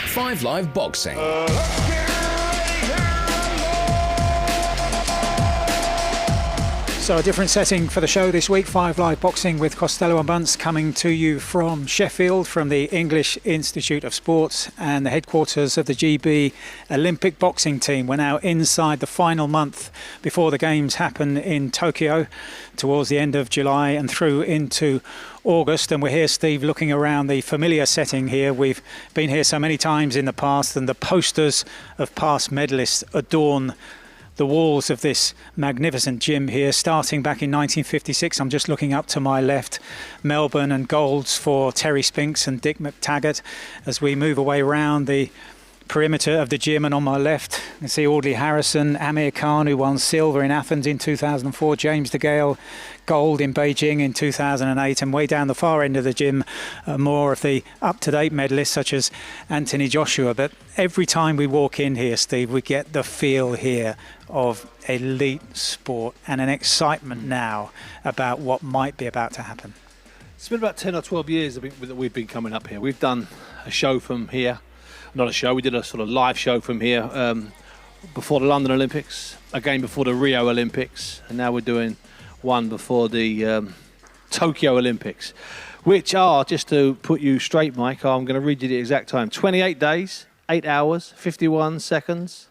5 Live Boxing. So a different setting for the show this week. 5 Live Boxing with Costello and Bunce coming to you from Sheffield, from the English Institute of Sports and the headquarters of the GB Olympic boxing team. We're now inside the final month before the games happen in Tokyo towards the end of July and through into August. And we're here, Steve, looking around the familiar setting here. We've been here so many times in the past, and the posters of past medalists adorn the walls of this magnificent gym here, starting back in 1956. I'm just looking up to my left, Melbourne and golds for Terry Spinks and Dick McTaggart. As we move away round the perimeter of the gym, and on my left you can see Audley Harrison, Amir Khan, who won silver in Athens in 2004, James DeGale gold in Beijing in 2008, and way down the far end of the gym more of the up-to-date medalists such as Anthony Joshua. But every time we walk in here, Steve, we get the feel here of elite sport and an excitement now about what might be about to happen. It's been about 10 or 12 years that we've been coming up here. We've done a show from here. Not a show, we did a sort of live show from here before the London Olympics, again before the Rio Olympics, and now we're doing one before the Tokyo Olympics, which are, just to put you straight, Mike, I'm going to read you the exact time, 28 days, 8 hours, 51 seconds,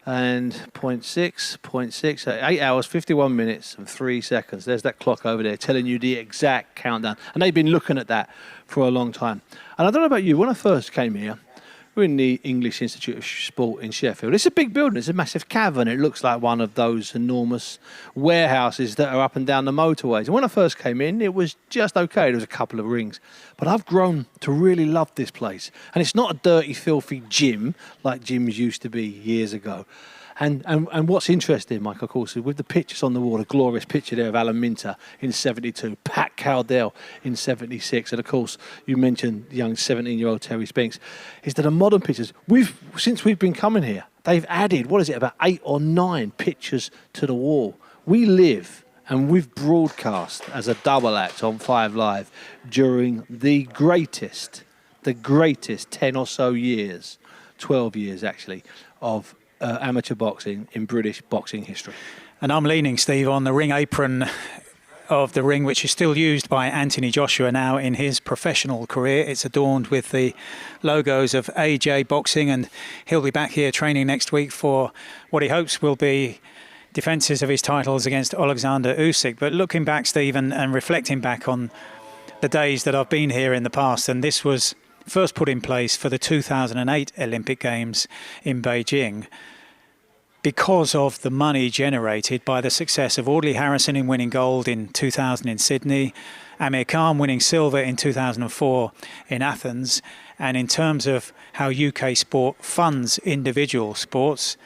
and 0.6, 8 hours, 51 minutes and 3 seconds. There's that clock over there telling you the exact countdown. And they've been looking at that for a long time. And I don't know about you, when I first came here, we're in the English Institute of Sport in Sheffield. It's a big building. It's a massive cavern. It looks like one of those enormous warehouses that are up and down the motorways. And when I first came in, it was just okay. There was a couple of rings. But I've grown to really love this place. And it's not a dirty, filthy gym like gyms used to be years ago. And what's interesting, Mike, of course, is with the pictures on the wall, a glorious picture there of Alan Minter in 72, Pat Cowdell in 76, and of course, you mentioned the young 17-year-old Terry Spinks, is that the modern pictures, since we've been coming here, they've added, about 8 or 9 pictures to the wall. We live and we've broadcast as a double act on 5 Live during the greatest 10 or so years, 12 years actually, of amateur boxing in British boxing history. And I'm leaning, Steve, on the ring apron of the ring, which is still used by Anthony Joshua now in his professional career. It's adorned with the logos of AJ Boxing, and he'll be back here training next week for what he hopes will be defences of his titles against Alexander Usyk. But looking back, Steve, and reflecting back on the days that I've been here in the past, and this was first put in place for the 2008 Olympic Games in Beijing, because of the money generated by the success of Audley Harrison in winning gold in 2000 in Sydney, Amir Khan winning silver in 2004 in Athens, and in terms of how UK sport funds individual sports,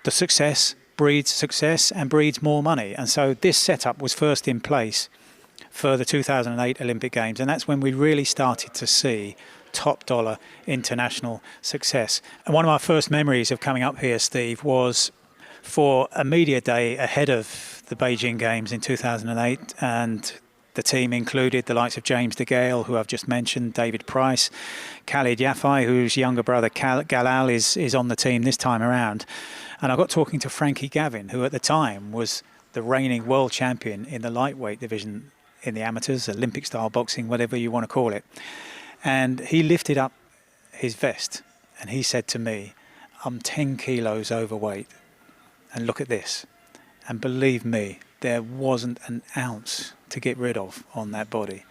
the success breeds success and breeds more money. And so this setup was first in place for the 2008 Olympic Games, and that's when we really started to see top dollar international success. And one of my first memories of coming up here, Steve, was for a media day ahead of the Beijing Games in 2008, and the team included the likes of James DeGale, who I've just mentioned, David Price, Galal Yafai, whose younger brother Galal is on the team this time around. And I got talking to Frankie Gavin, who at the time was the reigning world champion in the lightweight division in the amateurs, Olympic style boxing, whatever you want to call it. And he lifted up his vest and he said to me, I'm 10 kilos overweight, and look at this. And believe me, there wasn't an ounce to get rid of on that body.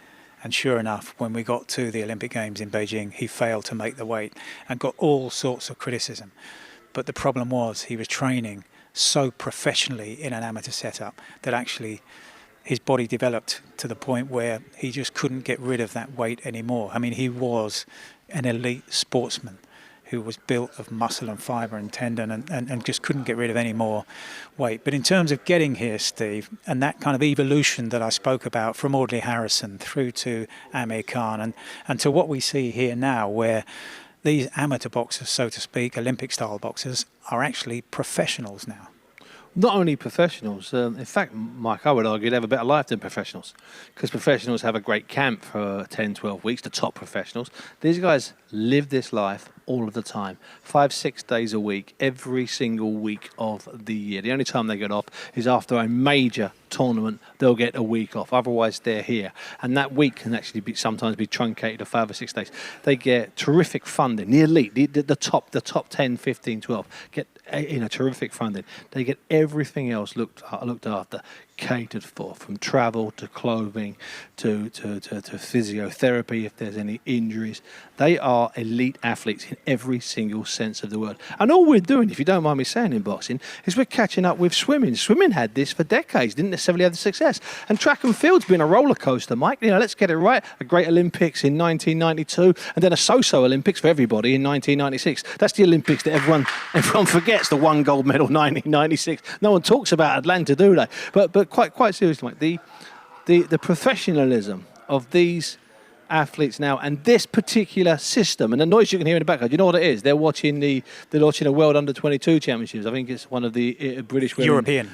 And sure enough, when we got to the Olympic Games in Beijing, he failed to make the weight and got all sorts of criticism. But the problem was he was training so professionally in an amateur setup that actually his body developed to the point where he just couldn't get rid of that weight anymore. I mean, he was an elite sportsman who was built of muscle and fibre and tendon and just couldn't get rid of any more weight. But in terms of getting here, Steve, and that kind of evolution that I spoke about from Audley Harrison through to Amir Khan and to what we see here now, where these amateur boxers, so to speak, Olympic-style boxers, are actually professionals now. Not only professionals, in fact, Mike, I would argue they have a better life than professionals, because professionals have a great camp for 10, 12 weeks, the top professionals. These guys live this life all of the time, 5-6 days a week, every single week of the year. The only time they get off is after a major tournament. They'll get a week off, otherwise they're here, and that week can actually sometimes be truncated to 5 or 6 days. They get terrific funding. The elite, the top 10, 15, 12 get terrific funding. They get everything else looked after, catered for, from travel to clothing to physiotherapy if there's any injuries. They are elite athletes in every single sense of the word. And all we're doing, if you don't mind me saying, in boxing, is we're catching up with swimming. Swimming had this for decades, didn't necessarily have the success. And track and field's been a roller coaster, Mike. Let's get it right. A great Olympics in 1992, and then a so-so Olympics for everybody in 1996. That's the Olympics that everyone forgets, the one gold medal 1996. No one talks about Atlanta, do they? But quite seriously, Mike, the professionalism of these athletes now, and this particular system, and the noise you can hear in the background, you know what it is? They're watching a World Under-22 Championships. I think it's one of the British women.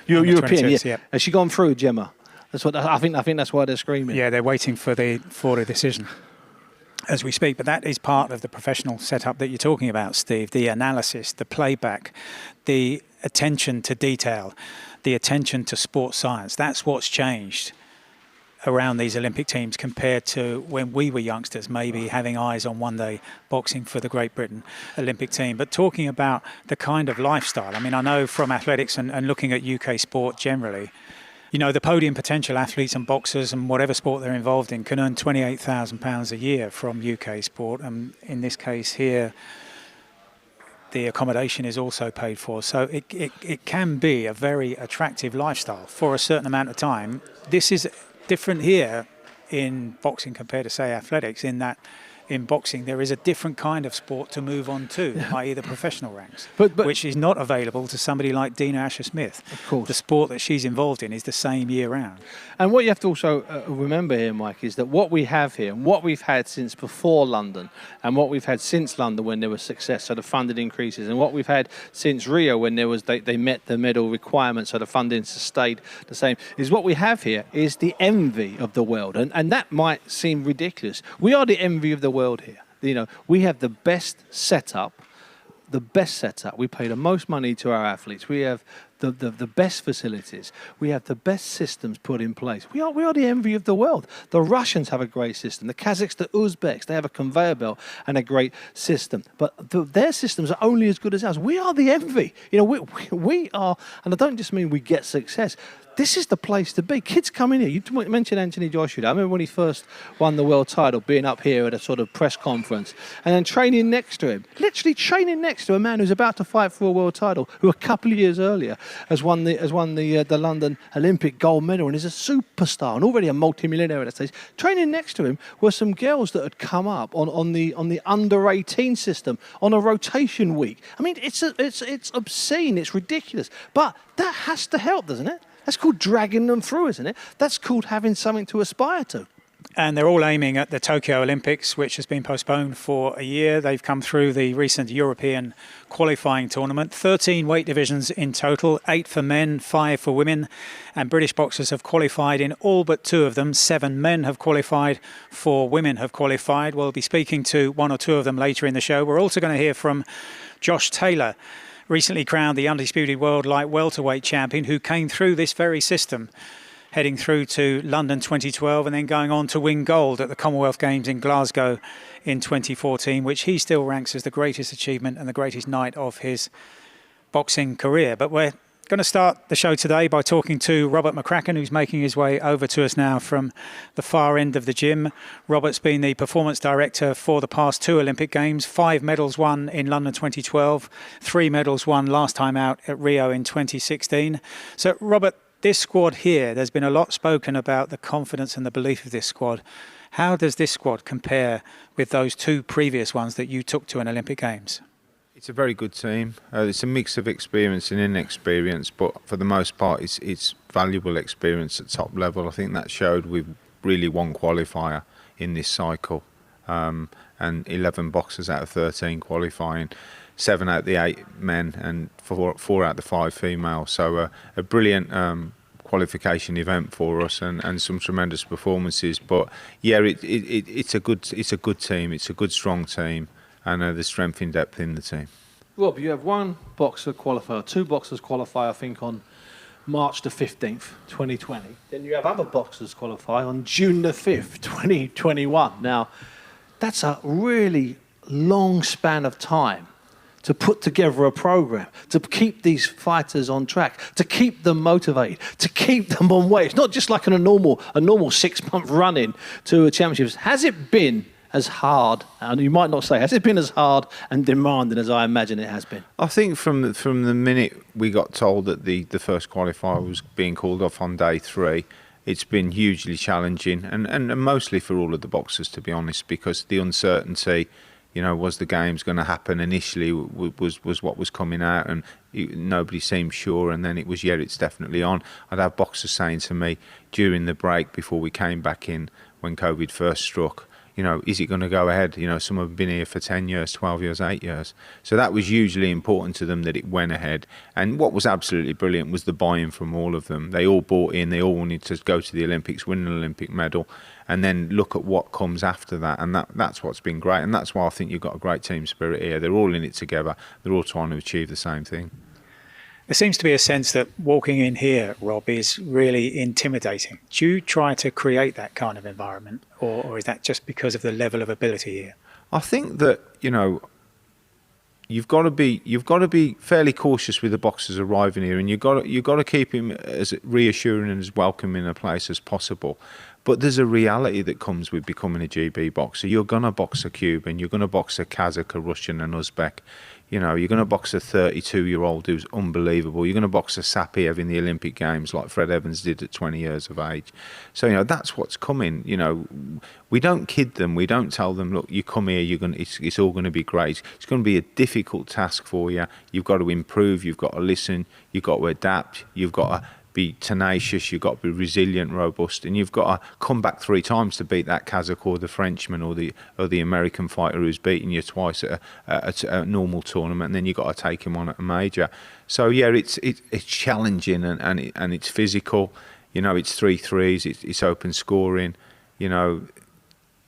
European, yeah. Has she gone through, Gemma? That's what I think that's why they're screaming. Yeah, they're waiting for the decision as we speak. But that is part of the professional setup that you're talking about, Steve. The analysis, the playback, the attention to detail, the attention to sports science. That's what's changed around these Olympic teams compared to when we were youngsters, maybe having eyes on one day boxing for the Great Britain Olympic team. But talking about the kind of lifestyle, I mean, I know from athletics and looking at UK sport generally, the podium potential athletes and boxers and whatever sport they're involved in can earn £28,000 a year from UK sport. And in this case here, the accommodation is also paid for. So it can be a very attractive lifestyle for a certain amount of time. This is different here in boxing compared to, say, athletics, in that in boxing there is a different kind of sport to move on to, i.e. the professional ranks, but which is not available to somebody like Dina Asher-Smith. Of course. The sport that she's involved in is the same year round. And what you have to also remember here, Mike, is that what we have here and what we've had since before London and what we've had since London when there was success, so the funding increases, and what we've had since Rio when there was they met the medal requirements, so the funding stayed the same, is what we have here is the envy of the world. And that might seem ridiculous. We are the envy of the world here. We have the best setup. We pay the most money to our athletes. We have the best facilities. We have the best systems put in place. We are the envy of the world. The Russians have a great system. The Kazakhs, the Uzbeks, they have a conveyor belt and a great system. But their systems are only as good as ours. We are the envy. We are, and I don't just mean we get success. This is the place to be. Kids come in here. You mentioned Anthony Joshua. I remember when he first won the world title, being up here at a sort of press conference and then training next to him. Literally training next to a man who's about to fight for a world title, who a couple of years earlier has won the London Olympic gold medal and is a superstar and already a multi-millionaire at that stage. Training next to him were some girls that had come up on the under-18 system on a rotation week. I mean, it's obscene. It's ridiculous. But that has to help, doesn't it? That's called dragging them through, isn't it? That's called having something to aspire to. And they're all aiming at the Tokyo Olympics, which has been postponed for a year. They've come through the recent European qualifying tournament. 13 weight divisions in total, 8 for men, 5 for women. And British boxers have qualified in all but 2 of them. 7 men have qualified, 4 women have qualified. We'll be speaking to 1 or 2 of them later in the show. We're also going to hear from Josh Taylor, recently crowned the undisputed world light welterweight champion, who came through this very system, heading through to London 2012 and then going on to win gold at the Commonwealth Games in Glasgow in 2014, which he still ranks as the greatest achievement and the greatest night of his boxing career. But we're going to start the show today by talking to Robert McCracken, who's making his way over to us now from the far end of the gym. Robert's been the performance director for the past 2 Olympic Games, 5 medals won in London 2012, 3 medals won last time out at Rio in 2016. So, Robert, this squad here, there's been a lot spoken about the confidence and the belief of this squad. How does this squad compare with those 2 previous ones that you took to an Olympic Games? It's a very good team. It's a mix of experience and inexperience, but for the most part, it's valuable experience at top level. I think that showed with really 1 qualifier in this cycle, and 11 boxers out of 13 qualifying, 7 out of the 8 men, and 4 out of the 5 females. So a brilliant qualification event for us, and some tremendous performances. But yeah, it's a good team. It's a good, strong team. and the strength in depth in the team. Rob, you have one boxer qualifier, two boxers qualify, I think, on March the 15th, 2020. Then you have other boxers qualify on June the 5th, 2021. Now, that's a really long span of time to put together a program, to keep these fighters on track, to keep them motivated, to keep them on weight. It's not just like a normal 6-month run-in to a championships. Has it been as hard, and you might not say, has it been as hard and demanding as I imagine it has been? I think from the minute we got told that the first qualifier was being called off on day 3, it's been hugely challenging, and mostly for all of the boxers, to be honest, because the uncertainty, was the games going to happen initially, was what was coming out, and nobody seemed sure, and then it was, it's definitely on. I'd have boxers saying to me during the break before we came back in when COVID first struck, is it going to go ahead? Some have been here for 10 years, 12 years, 8 years. So that was hugely important to them that it went ahead. And what was absolutely brilliant was the buy-in from all of them. They all bought in, they all wanted to go to the Olympics, win an Olympic medal, and then look at what comes after that. And that's what's been great. And that's why I think you've got a great team spirit here. They're all in it together. They're all trying to achieve the same thing. There seems to be a sense that walking in here, Rob, is really intimidating. Do you try to create that kind of environment, or is that just because of the level of ability here? I think that, you've got to be fairly cautious with the boxers arriving here, and you've got to keep him as reassuring and as welcoming a place as possible. But there's a reality that comes with becoming a GB boxer. You're going to box a Cuban, you're going to box a Kazakh, a Russian, an Uzbek. You're going to box a 32-year-old who's unbelievable. You're going to box a Sapiev in the Olympic Games like Fred Evans did at 20 years of age. So, that's what's coming. We don't kid them. We don't tell them, look, you come here, it's all going to be great. It's going to be a difficult task for you. You've got to improve. You've got to listen. You've got to adapt. You've got to be tenacious, you've got to be resilient, robust, and you've got to come back 3 times to beat that Kazakh or the Frenchman or the American fighter who's beaten you twice at a normal tournament, and then you've got to take him on at a major. So it's challenging and it's physical. It's 3 threes, it's open scoring.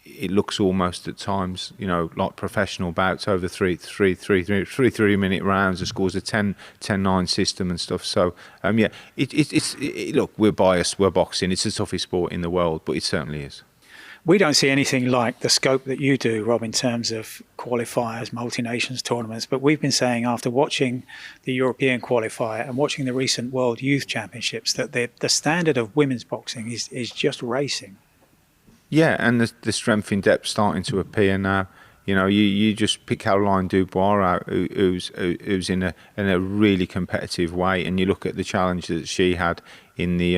It looks almost at times, like professional bouts over 3-3-minute rounds. The scores a 10-9 system and stuff. So, look, we're biased. We're boxing. It's the toughest sport in the world, but it certainly is. We don't see anything like the scope that you do, Rob, in terms of qualifiers, multi-nations tournaments. But we've been saying after watching the European qualifier and watching the recent World Youth Championships that the standard of women's boxing is just racing. Yeah, and the strength in depth starting to appear now. You just pick Caroline Dubois out, who's in a really competitive way, and you look at the challenge that she had in the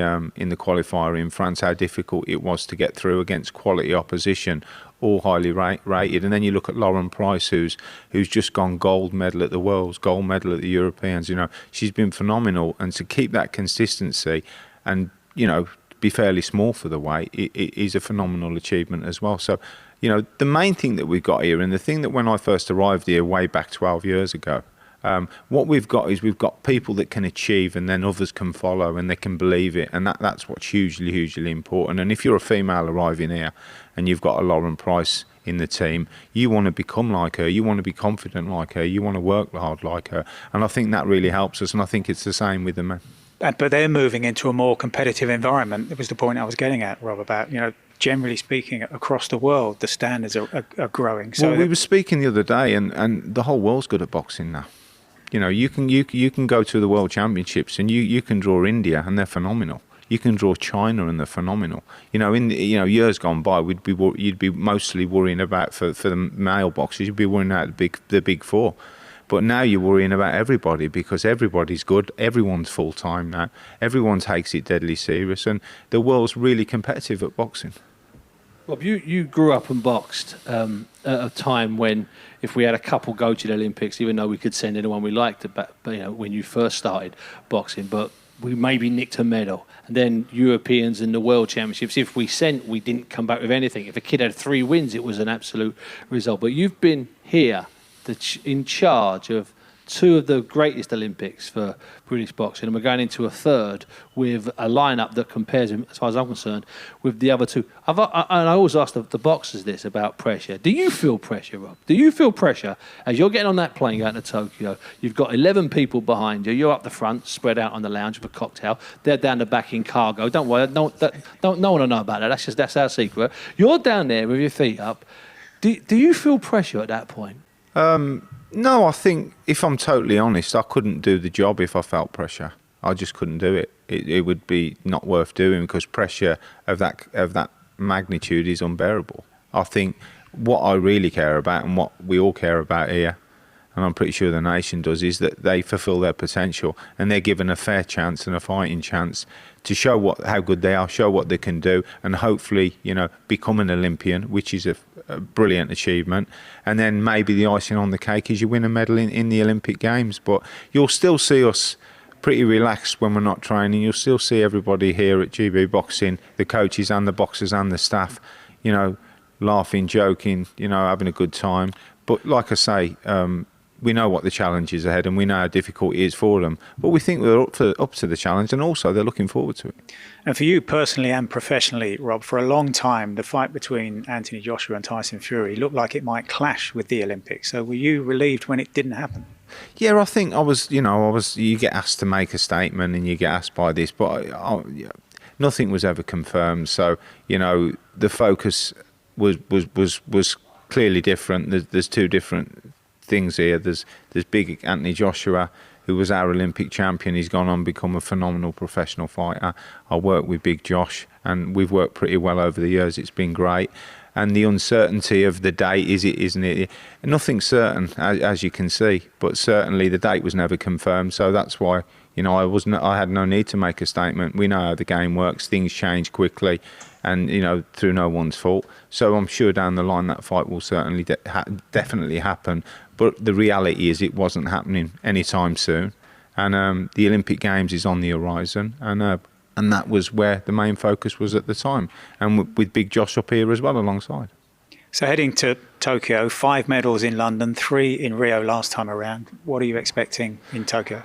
qualifier in France, how difficult it was to get through against quality opposition, all highly rated. And then you look at Lauren Price, who's just gone gold medal at the Worlds, gold medal at the Europeans. She's been phenomenal, and to keep that consistency and be fairly small for the weight, it is a phenomenal achievement as well. So, the main thing that we've got here, and the thing that when I first arrived here way back 12 years ago, what we've got is we've got people that can achieve, and then others can follow, and they can believe it, and that's what's hugely, hugely important. And if you're a female arriving here, and you've got a Lauren Price in the team, you want to become like her, you want to be confident like her, you want to work hard like her, and I think that really helps us, and I think it's the same with the men. But they're moving into a more competitive environment. That was the point I was getting at, Rob, about, generally speaking, across the world, the standards are growing. So we were speaking the other day, and the whole world's good at boxing now. You can go to the World Championships, and you can draw India, and they're phenomenal. You can draw China, and they're phenomenal. In years gone by, you'd be mostly worrying about for the male boxers. You'd be worrying about the big 4. But now you're worrying about everybody, because everybody's good. Everyone's full-time now. Everyone takes it deadly serious. And the world's really competitive at boxing. Rob, you grew up and boxed at a time when, if we had a couple go to the Olympics, even though we could send anyone we liked, but when you first started boxing, but we maybe nicked a medal. And then Europeans and the World Championships, if we sent, we didn't come back with anything. If a kid had 3 wins, it was an absolute result. But you've been here in charge of two of the greatest Olympics for British boxing, and we're going into a third with a lineup that compares, as far as I'm concerned, with the other two. And I always ask the boxers this about pressure. Do you feel pressure, Rob? Do you feel pressure as you're getting on that plane going to Tokyo? You've got 11 people behind you. You're up the front, spread out on the lounge with a cocktail. They're down the back in cargo. Don't worry, no one will know about that. That's our secret. You're down there with your feet up. Do you feel pressure at that point? No, I think, if I'm totally honest, I couldn't do the job if I felt pressure. I just couldn't do it. It would be not worth doing, because pressure of that magnitude is unbearable. I think what I really care about, and what we all care about here, and I'm pretty sure the nation does, is that they fulfil their potential and they're given a fair chance and a fighting chance to show how good they are, show what they can do, and hopefully, become an Olympian, which is a brilliant achievement. And then maybe the icing on the cake is you win a medal in the Olympic Games. But you'll still see us pretty relaxed when we're not training. You'll still see everybody here at GB Boxing, the coaches and the boxers and the staff, laughing, joking, having a good time. But like I say, we know what the challenge is ahead, and we know how difficult it is for them. But we think we're up to the challenge, and also they're looking forward to it. And for you personally and professionally, Rob, for a long time, the fight between Anthony Joshua and Tyson Fury looked like it might clash with the Olympics. So were you relieved when it didn't happen? Yeah, I think I was. You get asked to make a statement, and you get asked by this, but nothing was ever confirmed. So the focus was clearly different. There's two different things here. There's big Anthony Joshua, who was our Olympic champion. He's gone on to become a phenomenal professional fighter. I worked with Big Josh, and we've worked pretty well over the years. It's been great. And the uncertainty of the date, isn't it? Nothing's certain, as you can see, but certainly the date was never confirmed. So that's why, I had no need to make a statement. We know how the game works. Things change quickly, and through no one's fault. So I'm sure down the line that fight will certainly definitely happen. But the reality is, it wasn't happening anytime soon, and the Olympic Games is on the horizon, and that was where the main focus was at the time, and with Big Josh up here as well alongside. So heading to Tokyo, 5 medals in London, 3 in Rio last time around. What are you expecting in Tokyo?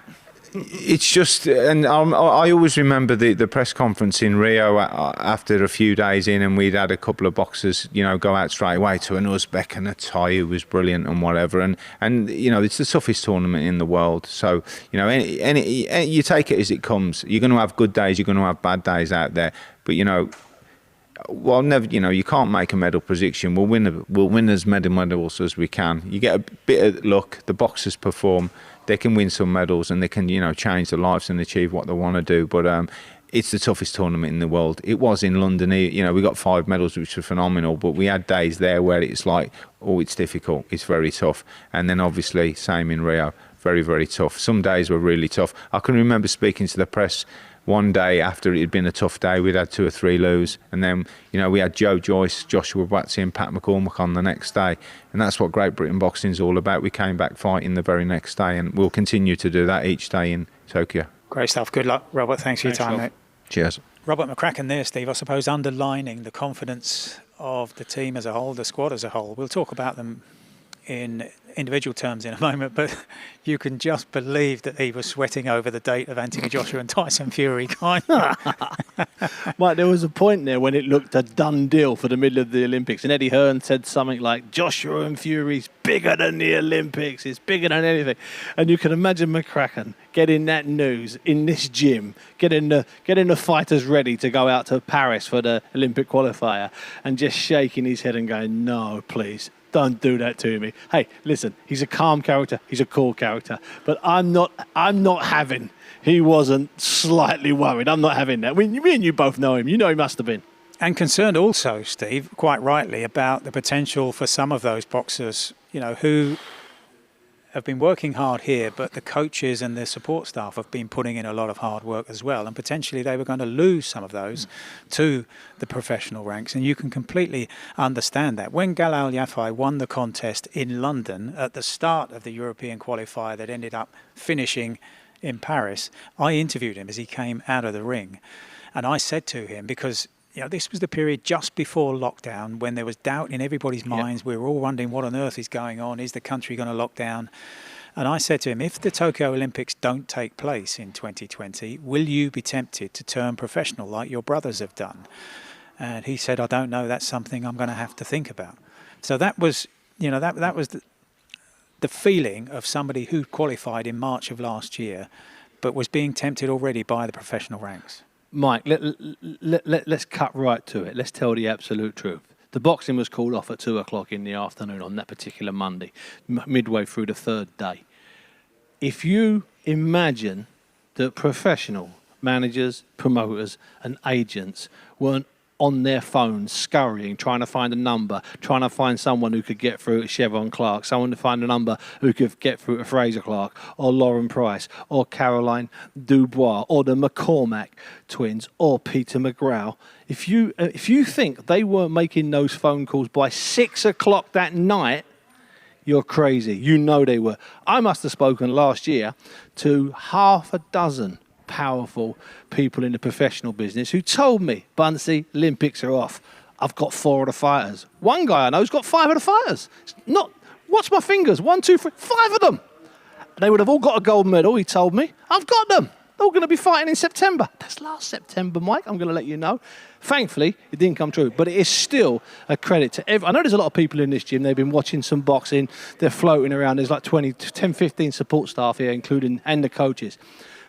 It's just, and I always remember the press conference in Rio after a few days in, and we'd had a couple of boxers, go out straight away to an Uzbek and a Thai who was brilliant and whatever. And it's the toughest tournament in the world. So, any you take it as it comes. You're going to have good days, you're going to have bad days out there. But, never, you can't make a medal prediction. We'll win as many medals as we can. You get a bit of luck, the boxers perform. They can win some medals, and they can, change their lives and achieve what they want to do. But it's the toughest tournament in the world. It was in London. We got 5 medals, which were phenomenal. But we had days there where it's like, it's difficult. It's very tough. And then obviously, same in Rio, very, very tough. Some days were really tough. I can remember speaking to the press one day after it had been a tough day. We'd had 2 or 3 lose, and then we had Joe Joyce, Joshua Buatsi and Pat McCormack on the next day, and that's what Great Britain boxing is all about. We came back fighting the very next day, and we'll continue to do that each day in Tokyo. Great stuff. Good luck, Robert. Thanks for your time, mate. Cheers. Robert McCracken there, Steve, I suppose underlining the confidence of the team as a whole, the squad as a whole. We'll talk about them in individual terms in a moment, but you can just believe that he was sweating over the date of Anthony Joshua and Tyson Fury, can't you? Mike, there was a point there when it looked a done deal for the middle of the Olympics, and Eddie Hearn said something like, Joshua and Fury's bigger than the Olympics, it's bigger than anything. And you can imagine McCracken getting that news in this gym, getting the fighters ready to go out to Paris for the Olympic qualifier, and just shaking his head and going, no, please, don't do that to me. Hey, listen, he's a calm character, he's a cool character, but I'm not having. He wasn't slightly worried. I'm not having that. Me and you both know him. You know he must have been. And concerned also, Steve, quite rightly, about the potential for some of those boxers, who have been working hard here, but the coaches and the support staff have been putting in a lot of hard work as well, and potentially they were going to lose some of those to the professional ranks, and you can completely understand that. When Galal Yafai won the contest in London at the start of the European qualifier that ended up finishing in Paris, I interviewed him as he came out of the ring, and I said to him, because this was the period just before lockdown when there was doubt in everybody's minds. We were all wondering what on earth is going on. Is the country going to lock down? And I said to him, if the Tokyo Olympics don't take place in 2020, will you be tempted to turn professional like your brothers have done? And he said, I don't know, that's something I'm going to have to think about. So that was, that was the feeling of somebody who qualified in March of last year, but was being tempted already by the professional ranks. Mike, let's cut right to it. Let's tell the absolute truth. The boxing was called off at 2 o'clock in the afternoon on that particular Monday, midway through the third day. If you imagine that professional managers, promoters and agents weren't on their phones scurrying, trying to find a number, trying to find someone who could get through to Chevron Clarke, someone to find a number who could get through to Frazer Clarke or Lauren Price or Caroline Dubois or the McCormack twins or Peter McGraw. If you think they weren't making those phone calls by 6 o'clock that night, you're crazy. You know they were. I must have spoken last year to half a dozen powerful people in the professional business who told me, Buncey, Olympics are off. I've got 4 of the fighters. One guy I know's got 5 of the fighters. Watch my fingers, 1, 2, 3, 5 of them. They would have all got a gold medal, he told me. I've got them. They're all going to be fighting in September. That's last September, Mike. I'm going to let you know. Thankfully, it didn't come true, but it is still a credit to everyone. I know there's a lot of people in this gym. They've been watching some boxing. They're floating around. There's like 10, 15 support staff here, including and the coaches.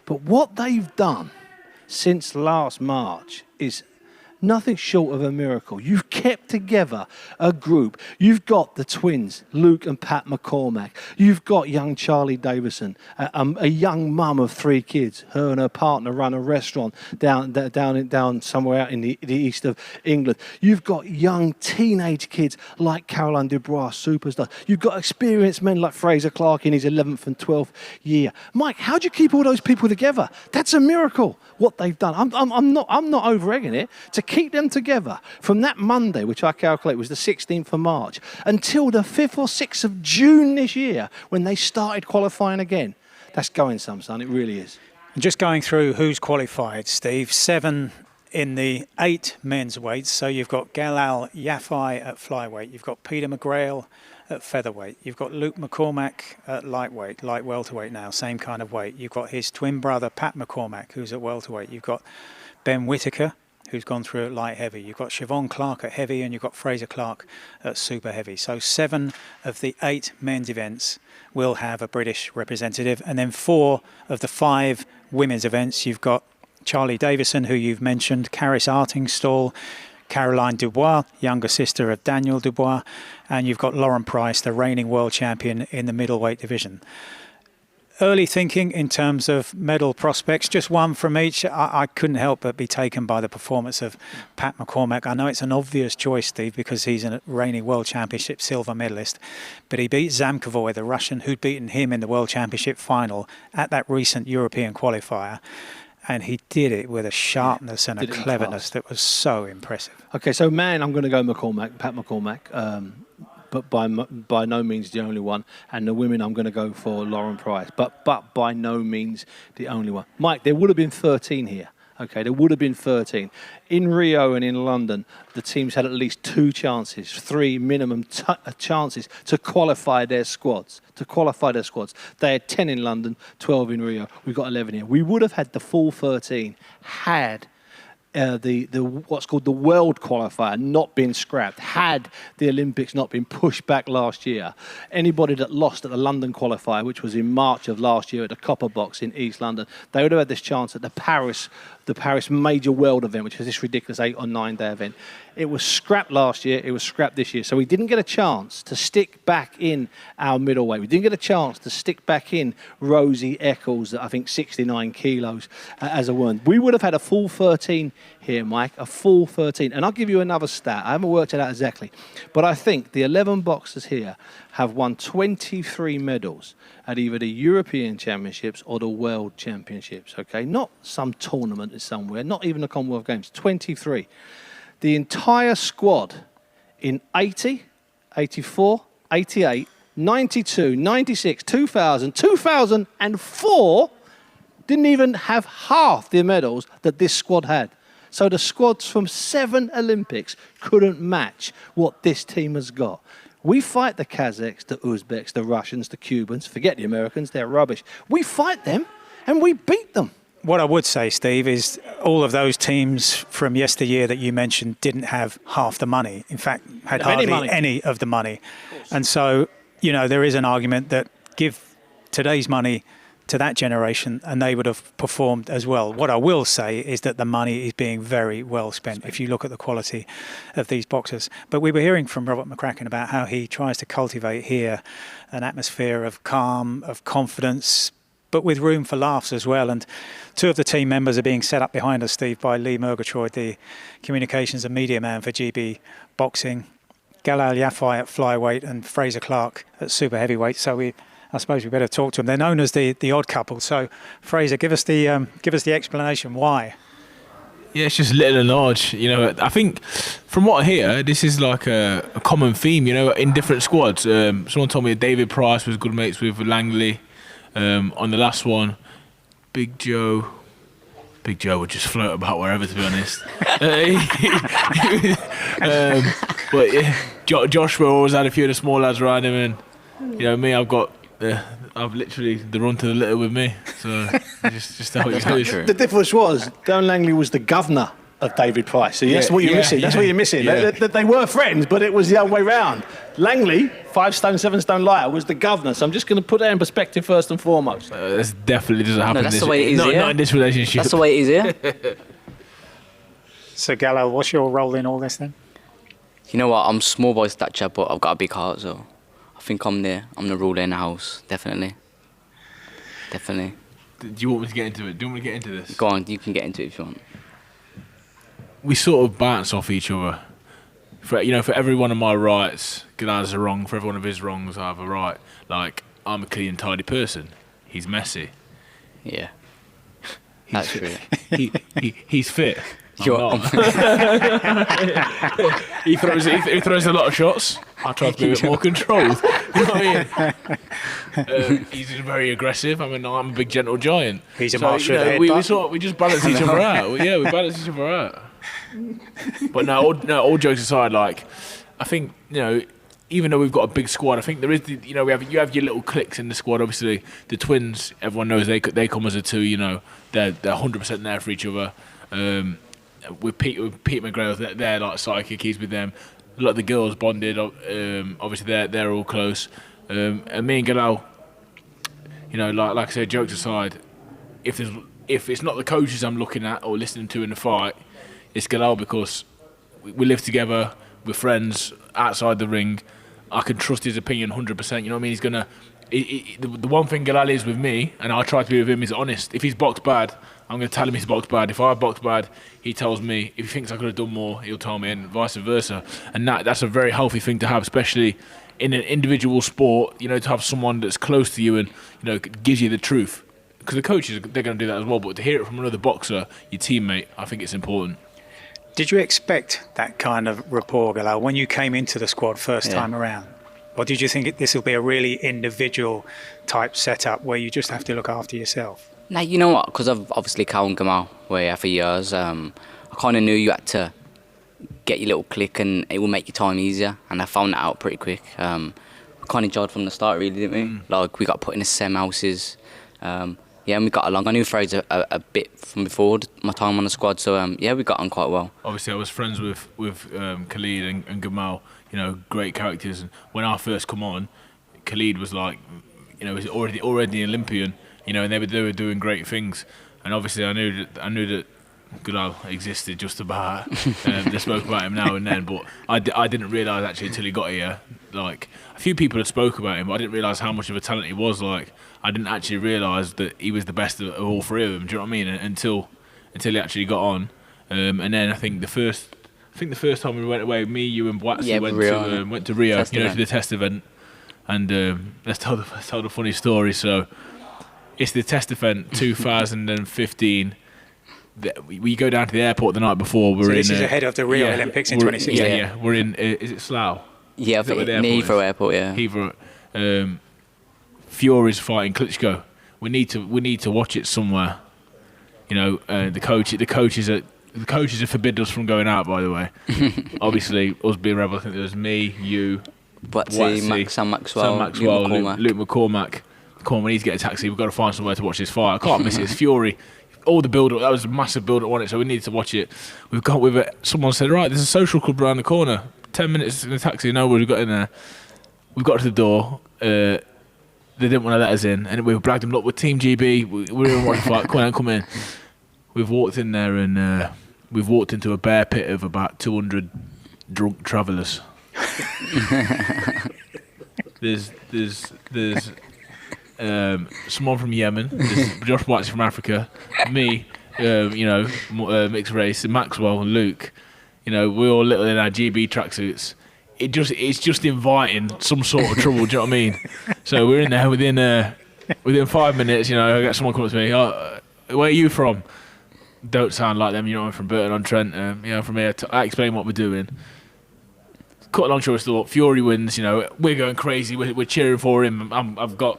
But what they've done since last March is nothing short of a miracle. You've kept together a group. You've got the twins, Luke and Pat McCormack. You've got young Charlie Davison, a young mum of 3 kids. Her and her partner run a restaurant down somewhere out in the east of England. You've got young teenage kids like Caroline Dubois, superstar. You've got experienced men like Frazer Clarke in his 11th and 12th year. Mike, how do you keep all those people together? That's a miracle, what they've done. I'm not over-egging it. To keep them together from that Monday, which I calculate was the 16th of March, until the 5th or 6th of June this year, when they started qualifying again. That's going some, son. It really is. And just going through who's qualified, Steve. 7 in the 8 men's weights. So you've got Galal Yafai at flyweight. You've got Peter McGrail at featherweight. You've got Luke McCormack at lightweight, light welterweight now, same kind of weight. You've got his twin brother, Pat McCormack, who's at welterweight. You've got Ben Whittaker, who's gone through at light heavy. You've got Siobhan Clarke at heavy, and you've got Frazer Clarke at super heavy. So 7 of the 8 men's events will have a British representative. And then 4 of the 5 women's events, you've got Charlie Davison, who you've mentioned, Caris Artingstall, Caroline Dubois, younger sister of Daniel Dubois, and you've got Lauren Price, the reigning world champion in the middleweight division. Early thinking in terms of medal prospects, just 1 from each. I couldn't help but be taken by the performance of Pat McCormack. I know it's an obvious choice, Steve, because he's a reigning World Championship silver medalist, but he beat Zamkovoy, the Russian, who'd beaten him in the World Championship final at that recent European qualifier. And he did it with a sharpness and a cleverness that was so impressive. Okay, so man, I'm going to go McCormack, Pat McCormack. But by no means the only one. And the women, I'm going to go for Lauren Price. But by no means the only one. Mike, there would have been 13 here. Okay, there would have been 13. In Rio and in London, the teams had at least 2 chances, 3 minimum chances to qualify their squads. They had 10 in London, 12 in Rio. We've got 11 here. We would have had the full 13 had the what's called the world qualifier not been scrapped, had the Olympics not been pushed back last year. Anybody that lost at the London qualifier, which was in March of last year at the Copper Box in East London, they would have had this chance at the Paris major world event, which was this ridiculous 8 or 9 day event. It was scrapped last year, it was scrapped this year. So we didn't get a chance to stick back in our middleweight. We didn't get a chance to stick back in Rosie Eccles at, I think, 69 kilos as a woman. We would have had a full 13 here, Mike, a full 13. And I'll give you another stat. I haven't worked it out exactly. But I think the 11 boxers here have won 23 medals at either the European Championships or the World Championships, okay? Not some tournament somewhere, not even the Commonwealth Games, 23. The entire squad in 80, 84, 88, 92, 96, 2000, 2004 didn't even have half the medals that this squad had. So the squads from 7 Olympics couldn't match what this team has got. We fight the Kazakhs, the Uzbeks, the Russians, the Cubans. Forget the Americans, they're rubbish. We fight them and we beat them. What I would say, Steve, is all of those teams from yesteryear that you mentioned didn't have half the money. In fact, had hardly any of the money. And so, there is an argument that give today's money to that generation and they would have performed as well. What I will say is that the money is being very well spent if you look at the quality of these boxers. But we were hearing from Robert McCracken about how he tries to cultivate here an atmosphere of calm, of confidence, but with room for laughs as well. And two of the team members are being set up behind us, Steve, by Lee Murgatroyd, the communications and media man for GB Boxing, Galal Yafai at flyweight and Frazer Clarke at super heavyweight. So I suppose we better talk to them. They're known as the odd couple. So, Frazer, give us the explanation why. Yeah, it's just little and large. I think from what I hear, this is like a common theme. In different squads. Someone told me David Price was good mates with Langley. On the last one, Big Joe would just float about wherever, to be honest. But yeah, Joshua always had a few of the small lads around him, and me, I've literally the run to the litter with me. So just how it goes. The difference was Darren Langley was the governor of David Price. So that's what you're missing. That's what you're missing. Yeah. They were friends, but it was the other way round. Langley, 5 stone, 7 stone lighter, was the governor. So I'm just going to put that in perspective first and foremost. This definitely doesn't happen. No, that's the way it is. Not in this relationship. That's the way it is, yeah. So, Galal, what's your role in all this then? You know what? I'm small by stature, but I've got a big heart, so I think I'm the ruler in the house. Definitely. Do you want me to get into it? Do you want me to get into this? Go on, you can get into it if you want. We sort of bounce off each other. For every one of my rights, Galal's a wrong. For every one of his wrongs, I have a right. Like, I'm a clean and tidy person. He's messy. Yeah. That's true. He's fit. You're I'm not. He throws a lot of shots. I try to be a bit more controlled. You know what I mean? He's very aggressive. I'm a big gentle giant. He's a master of the we just balance each other out. Yeah, we balance each other out. But all jokes aside, like, I think, even though we've got a big squad, I think there is, you have your little cliques in the squad. Obviously, the twins, everyone knows they come as a two. They're 100% there for each other. With Pete McGrail, they're like sidekick. He's with them. A lot of the girls bonded. Obviously, they're all close. And me and Galal, like I said, jokes aside, if it's not the coaches I'm looking at or listening to in the fight, it's Galal, because we live together, we're friends outside the ring. I can trust his opinion 100%. You know what I mean? He's gonna. The one thing Galal is with me, and I try to be with him, is honest. If he's boxed bad, I'm going to tell him he's boxed bad. If I boxed bad, he tells me. If he thinks I could have done more, he'll tell me, and vice versa. And that's a very healthy thing to have, especially in an individual sport. To have someone that's close to you and gives you the truth. Because the coaches, they're going to do that as well. But to hear it from another boxer, your teammate, I think it's important. Did you expect that kind of rapport, Galal, when you came into the squad first time around? Or did you think this will be a really individual type setup where you just have to look after yourself? Now, you know what? Because I've obviously Cal and Gamal were here for years. I kind of knew you had to get your little click and it will make your time easier. And I found that out pretty quick. We kind of judged from the start, really, didn't we? Like, we got put in the same houses. And we got along. I knew Frazer a bit from before my time on the squad. So, we got on quite well. Obviously, I was friends with Khalid and Gamal. Great characters. And when I first come on, Khalid was like, was already an Olympian. And they were doing great things. And obviously, I knew that Galal existed just about. They spoke about him now and then, but I didn't realise actually until he got here. Like, a few people had spoke about him, but I didn't realise how much of a talent he was. Like, I didn't actually realise that he was the best of all three of them. Do you know what I mean? Until he actually got on, and then I think the first time we went away, me, you, and Bunce went to Rio, to the test event, and let's tell the funny story. So it's the test event 2015. We go down to the airport the night before. This is ahead of the Rio Olympics in 2016. Yeah. We're in. Is it Slough? Yeah, I think near Heathrow Airport. Yeah. Heathrow. Fury's fighting Klitschko. We need to watch it somewhere. The coaches have forbidden us from going out. By the way, obviously us being rebels. I think there was me, you, Sam Maxwell, Luke McCormack. Come on, we need to get a taxi. We've got to find somewhere to watch this fight. I can't miss it. It's Fury. All the build-up, that was a massive build-up on it, so we needed to watch it. We've got with it. Someone said, right, there's a social club around the corner. 10 minutes in a taxi. Nobody got in there. We got to the door. They didn't want to let us in, and we bragged them, look, we're Team GB. We're in watching the fight. Come in. We've walked in there, and we've walked into a bear pit of about 200 drunk travellers. There's someone from Yemen, there's Josh White's from Africa, me, mixed race, and Maxwell and Luke. We're all little in our GB tracksuits. It's just inviting some sort of trouble. Do you know what I mean? So we're in there within 5 minutes. I get someone come up to me. Oh, where are you from? Don't sound like them. I'm from Burton-on-Trent. From here. I explain what we're doing. Cut a long story short, Fury wins. We're going crazy. We're cheering for him. I've got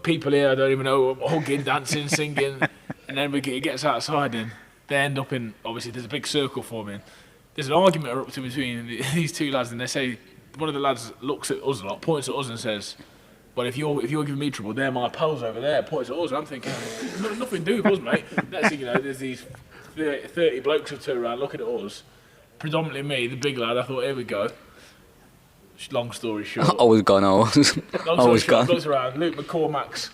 people here I don't even know, hugging, dancing, singing, and then he gets outside and they end up in, obviously there's a big circle forming. There's an argument erupting between these two lads, and they say, one of the lads looks at us a lot, points at us and says, well, if you're giving me trouble, they're my pals over there, points at us, and I'm thinking, nothing to do with us, mate. Next thing you know, there's these 30 blokes have turned around looking at us, predominantly me, the big lad. I thought, here we go. Long story short. I was gone. Long story short, looks around. Luke McCormack's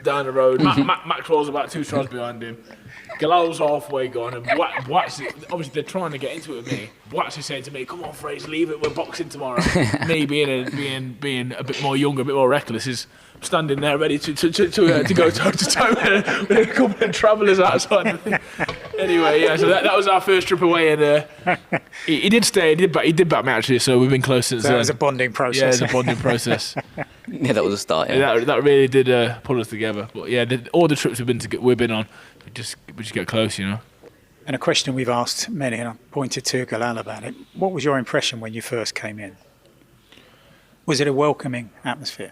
down the road. Maxwell's about 2 strides behind him. Galal's halfway gone, and Bunce, obviously they're trying to get into it with me. Bunce is saying to me, "Come on, Frazer, leave it. We're boxing tomorrow." Me being a bit more younger, a bit more reckless, is standing there ready to go toe to toe with a couple of travellers outside. Anyway, yeah. So that was our first trip away, and he did stay. He did back me actually. So we've been close since. That was a bonding process. Yeah, it was a bonding process. Yeah, that was a start. Yeah. That really did pull us together. But yeah, all the trips we've been on, we just get close, And a question we've asked many, and I pointed to Galal about it. What was your impression when you first came in? Was it a welcoming atmosphere?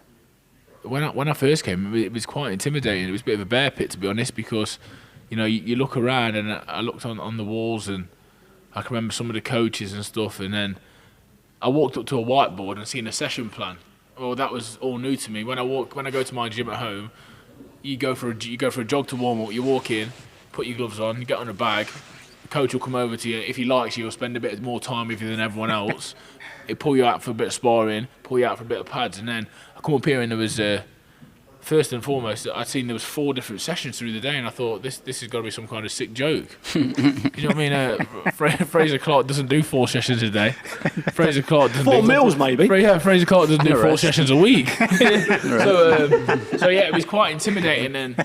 When I first came, it was quite intimidating. It was a bit of a bear pit, to be honest, because you look around, and I looked on the walls, and I can remember some of the coaches and stuff, and then I walked up to a whiteboard and seen a session plan. Well, that was all new to me. When I go to my gym at home, you go for a jog to warm up. You walk in, put your gloves on, you get on a bag. The coach will come over to you. If he likes you, he'll spend a bit more time with you than everyone else. He'll pull you out for a bit of sparring, pull you out for a bit of pads, and then I come up here and there was first and foremost, I'd seen there was 4 different sessions through the day, and I thought this has got to be some kind of sick joke. You know what I mean? Frazer Clarke doesn't do 4 sessions a day. Frazer Clarke doesn't 4 meals maybe. Frazer Clarke doesn't do 4 sessions a week. So yeah, it was quite intimidating, and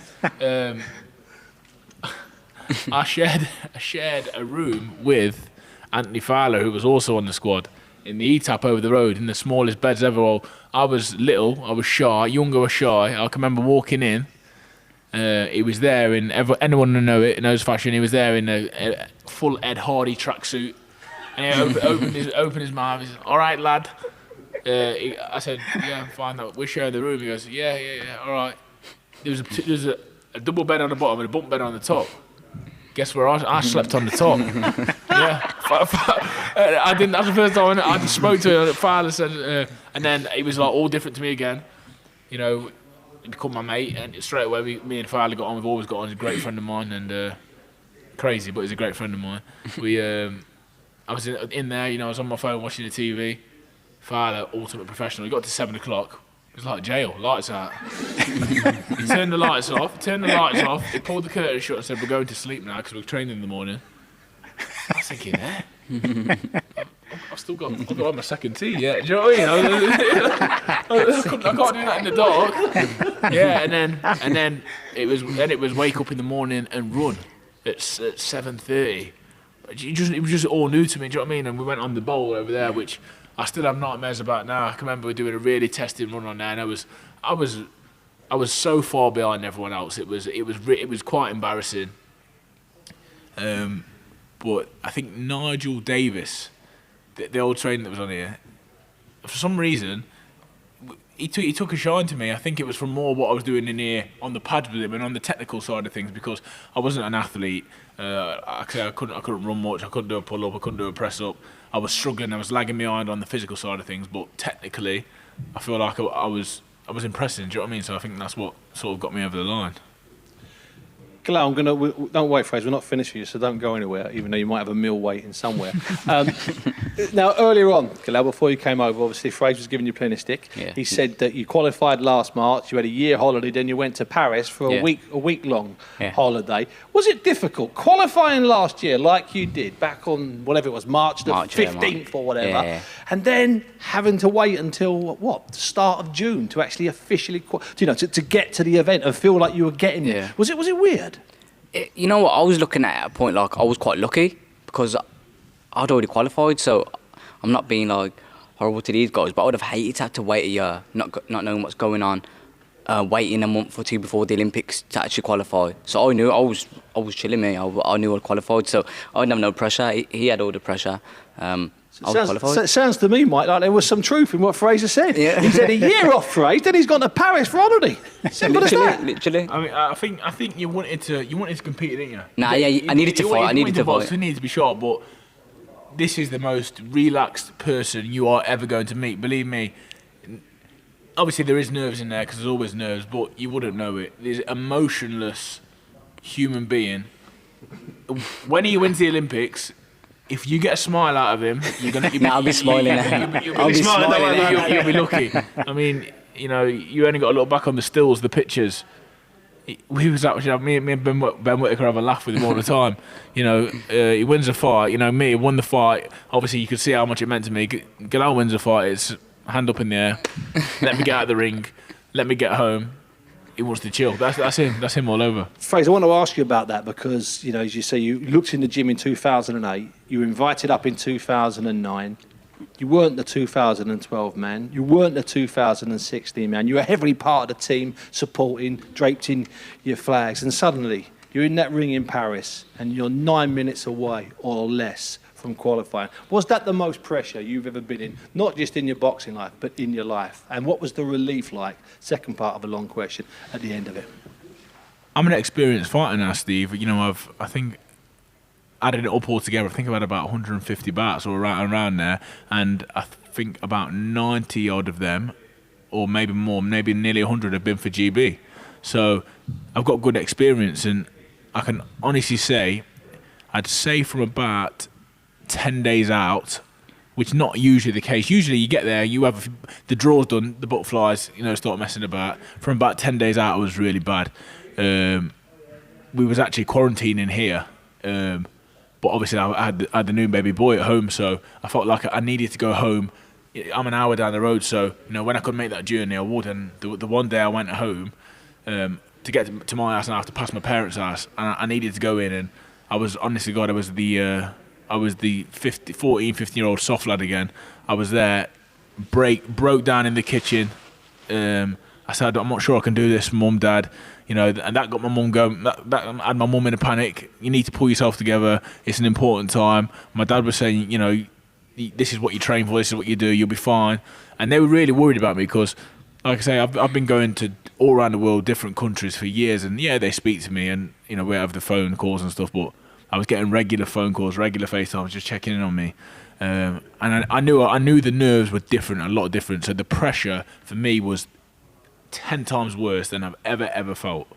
I shared a room with Anthony Fowler, who was also on the squad, in the E-Tap over the road, in the smallest beds ever. Well, I was little, I was shy, younger was shy. I can remember walking in, he was there in, anyone who knows fashion, he was there in a full Ed Hardy tracksuit, and he opened his mouth, he said, "All right, lad." I said, "Yeah, I'm fine, we're sharing the room." He goes, yeah, all right. There was a double bed on the bottom and a bump bed on the top. Guess where I slept on the top. Yeah, I didn't. That's the first time I just spoke to her. Father said, and then he was like all different to me again. He become my mate, and straight away me and Father got on. We've always got on. He's a great friend of mine, and crazy, but he's a great friend of mine. I was in there. I was on my phone watching the TV. Father, ultimate professional. He got to 7 o'clock. It was like jail, lights out. He turned the lights off, he pulled the curtain shut and said, "We're going to sleep now because we're training in the morning." I was thinking, I've still got my second tee yet. Do you know what I mean? I can't do that in the dark. Yeah, and then it was wake up in the morning and run at 7:30. It was just all new to me. Do you know what I mean? And we went on the bowl over there, which I still have nightmares about now. I can remember doing a really testing run on there, and I was so far behind everyone else. It was quite embarrassing. But I think Nigel Davis, the old trainer that was on here, for some reason, he took a shine to me. I think it was from more what I was doing in here on the pads with him and on the technical side of things, because I wasn't an athlete. I couldn't run much. I couldn't do a pull up. I couldn't do a press up. I was struggling. I was lagging behind on the physical side of things. But technically, I feel like I was impressive. Do you know what I mean? So I think that's what sort of got me over the line. Galal, don't wait, Fraser. We're not finished with you, so don't go anywhere, even though you might have a meal waiting somewhere. Now, earlier on, Galal, before you came over, obviously Fraser was giving you plenty of stick. Yeah. He said that you qualified last March, you had a year holiday, then you went to Paris for a week-long holiday. Was it difficult qualifying last year like you did back on whatever it was, March the 15th or whatever, and then having to wait until the start of June to actually officially, to get to the event and feel like you were getting it? Was it weird? You know what, I was looking at a point like I was quite lucky because I'd already qualified, so I'm not being like horrible to these guys, but I would have hated to have to wait a year, not knowing what's going on, waiting a month or two before the Olympics to actually qualify. So I knew I was chilling, me. I knew I qualified, so I didn't have no pressure. He had all the pressure. It sounds to me, Mike, like there was some truth in what Fraser said. Yeah. He said a year off Fraser, then he's gone to Paris for holiday. Simple as that. Literally. I mean, I think you wanted to compete, didn't you? Nah, I needed to fight. I needed to fight. You needed to be sharp, but this is the most relaxed person you are ever going to meet. Believe me. Obviously, there is nerves in there because there's always nerves, but you wouldn't know it. There's an emotionless human being. When he wins the Olympics, if you get a smile out of him, you're gonna. I'll be smiling. You'll be smiling. You'll be lucky. I mean, you only got to look back on the stills, the pictures. We was actually me and Ben Whittaker have a laugh with him all the time. He wins a fight. Me won the fight. Obviously, you could see how much it meant to me. Galal wins a fight. It's hand up in the air. Let me get out of the ring. Let me get home. He wants to chill. That's him. That's him all over. Fraser, I want to ask you about that because, as you say, you looked in the gym in 2008. You were invited up in 2009. You weren't the 2012 man. You weren't the 2016 man. You were heavily part of the team, supporting, draped in your flags. And suddenly, you're in that ring in Paris and you're 9 minutes away or less from qualifying. Was that the most pressure you've ever been in, not just in your boxing life, but in your life? And what was the relief like, second part of a long question, at the end of it? I'm an experienced fighter now, Steve. I think added it up all together, I think I've had about 150 bouts or around there, and I think about 90 odd of them, or maybe more, maybe nearly 100 have been for GB. So I've got good experience, and I can honestly say, I'd say from about 10 days out, which is not usually the case. Usually you get there, you have the draws done, the butterflies, start messing about. From about 10 days out, it was really bad. We was actually quarantining here, but obviously I had the new baby boy at home, so I felt like I needed to go home. I'm an hour down the road, so when I could make that journey, I would. And the one day I went home to get to my house, and I have to pass my parents' house, and I needed to go in, and I was, honestly, God, I was the 14, 15-year-old soft lad again. I was there, broke down in the kitchen. I said, I'm not sure I can do this, Mum, Dad. And that got my mum going. That had my mum in a panic. You need to pull yourself together. It's an important time. My dad was saying, this is what you train for. This is what you do. You'll be fine. And they were really worried about me because, like I say, I've been going to all around the world, different countries for years. And yeah, they speak to me, and we have the phone calls and stuff. But I was getting regular phone calls, regular FaceTimes, just checking in on me. And I knew the nerves were different, a lot different. So the pressure for me was 10 times worse than I've ever felt.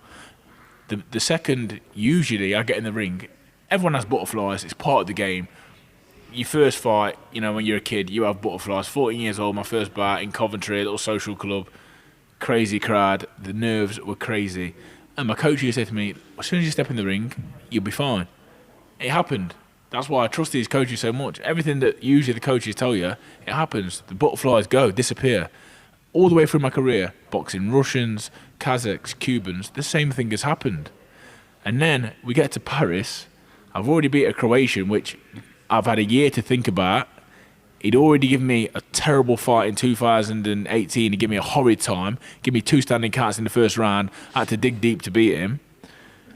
The second, usually, I get in the ring, everyone has butterflies. It's part of the game. Your first fight, when you're a kid, you have butterflies. 14 years old, my first bout in Coventry, a little social club, crazy crowd. The nerves were crazy. And my coach used to say to me, as soon as you step in the ring, you'll be fine. It happened. That's why I trust these coaches so much. Everything that usually the coaches tell you, it happens. The butterflies go, disappear. All the way through my career, boxing Russians, Kazakhs, Cubans, the same thing has happened. And then we get to Paris. I've already beat a Croatian, which I've had a year to think about. He'd already given me a terrible fight in 2018. He gave me a horrid time. Gave me 2 standing counts in the first round. I had to dig deep to beat him.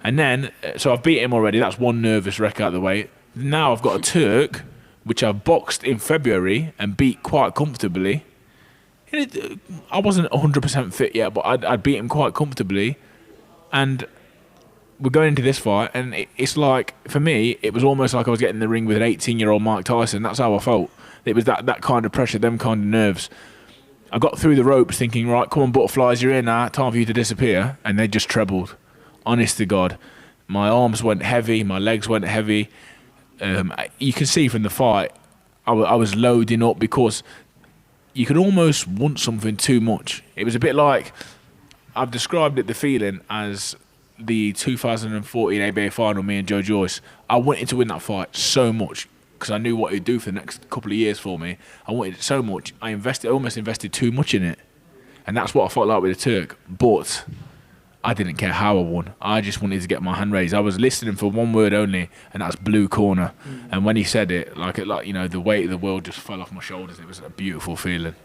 And then, so I've beat him already. That's one nervous wreck out of the way. Now I've got a Turk, which I've boxed in February and beat quite comfortably. I wasn't 100% fit yet, but I'd beat him quite comfortably, and we're going into this fight, and it's like, for me, it was almost like I was getting in the ring with an 18-year-old Mike Tyson. That's how I felt. It was that kind of pressure, them kind of nerves. I got through the ropes thinking, right, come on, butterflies, you're in now, time for you to disappear, and they just trebled. Honest to God. My arms went heavy, my legs went heavy. You can see from the fight, I was loading up because you could almost want something too much. It was a bit like, I've described it, the feeling, as the 2014 ABA final, me and Joe Joyce. I wanted to win that fight so much because I knew what it would do for the next couple of years for me. I wanted it so much. I almost invested too much in it. And that's what I felt like with the Turk. But I didn't care how I won. I just wanted to get my hand raised. I was listening for one word only, and that's blue corner. And when he said it, like the weight of the world just fell off my shoulders. It was a beautiful feeling.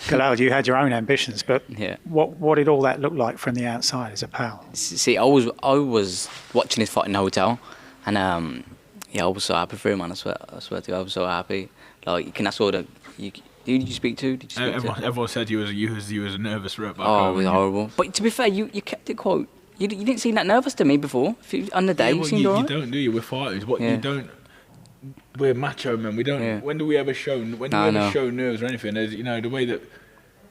Galal, you had your own ambitions, but Yeah. what did all that look like from the outside as a pal? See, I was watching his fight in the hotel, and I was so happy for him, man. I swear to you, I was so happy. Like, you can ask all the. Who did you speak to? Everyone said you was a nervous rep. Oh, it was horrible. But to be fair, you kept it quite. You didn't seem that nervous to me before. On the day, you seemed alright. You don't, do you? We're fighters. You don't. We're macho men. We don't. Yeah. When do we ever show? Show nerves or anything? There's, the way that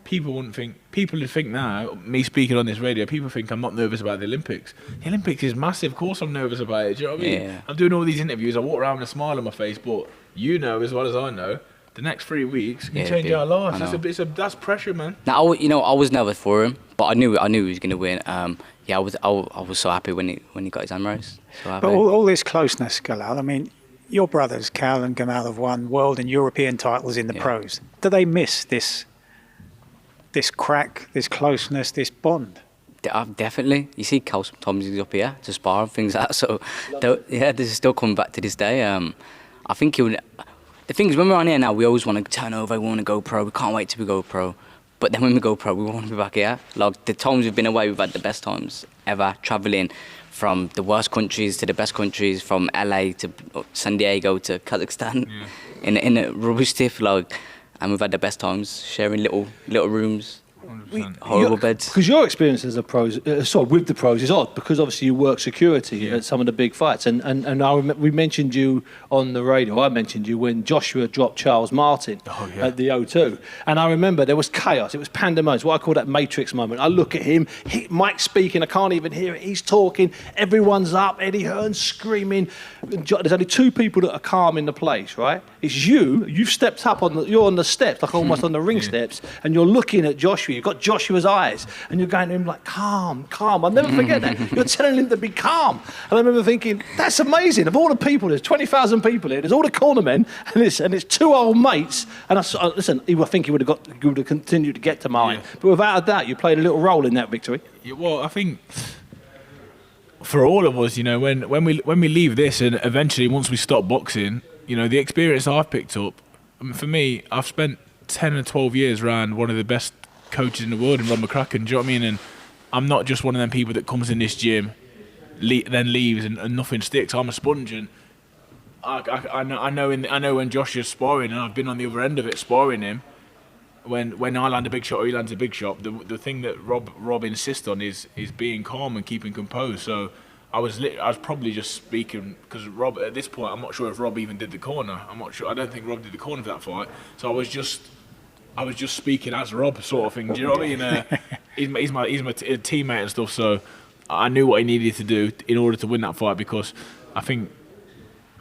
people wouldn't think. People would think now. Me speaking on this radio, people think I'm not nervous about the Olympics. The Olympics is massive. Of course, I'm nervous about it. Do you know what I mean? Yeah. I'm doing all these interviews. I walk around with a smile on my face, but you know as well as I know, the next 3 weeks can change our lives. That's pressure, man. Now, I was nervous for him, but I knew he was going to win. I was so happy when he got his hand raised. So happy. But all this closeness, Galal, I mean, your brothers, Cal and Gamal, have won world and European titles in the pros. Do they miss this crack, this closeness, this bond? Definitely. You see Cal sometimes he's up here to spar and things like that. So, this is still coming back to this day. I think the thing is, when we're on here now, we always want to turn over, we want to go pro, we can't wait till we go pro. But then when we go pro, we want to be back here. Like, the times we've been away, we've had the best times ever, travelling from the worst countries to the best countries, from LA to San Diego to Kazakhstan, in a rubbish stiff, and we've had the best times, sharing little rooms. 100%. Horrible beds. Because your experience as a pros, with the pros is odd, because obviously you work security at some of the big fights, and we mentioned you on the radio. I mentioned you when Joshua dropped Charles Martin at the O2, and I remember there was chaos. It was pandemonium. It's what I call that Matrix moment. I look at him, Mike's speaking, I can't even hear it. He's talking, everyone's up, Eddie Hearn's screaming. There's only two people that are calm in the place, right? It's you. You've stepped up you're on the steps, like almost on the ring steps, and you're looking at Joshua. You've got Joshua's eyes, and you're going to him like, calm. I'll never forget that. You're telling him to be calm. And I remember thinking, that's amazing. Of all the people, there's 20,000 people here. There's all the cornermen, and it's two old mates. And listen, I think he would have continued to get to mine. Yeah. But without a doubt, you played a little role in that victory. Yeah, well, I think for all of us, when we leave this, and eventually once we stop boxing, the experience I've picked up. I mean, for me, I've spent 10 or 12 years around one of the best coaches in the world, in Rob McCracken. Do you know what I mean? And I'm not just one of them people that comes in this gym, then leaves and nothing sticks. I'm a sponge, and I know when Josh is sparring, and I've been on the other end of it sparring him. When I land a big shot or he lands a big shot, the thing that Rob insists on is being calm and keeping composed. So I was probably just speaking because Rob, at this point, I'm not sure if Rob even did the corner. I'm not sure. I don't think Rob did the corner for that fight. So I was just speaking as Rob, sort of thing. Do you know what I mean? He's my teammate and stuff. So I knew what he needed to do in order to win that fight, because I think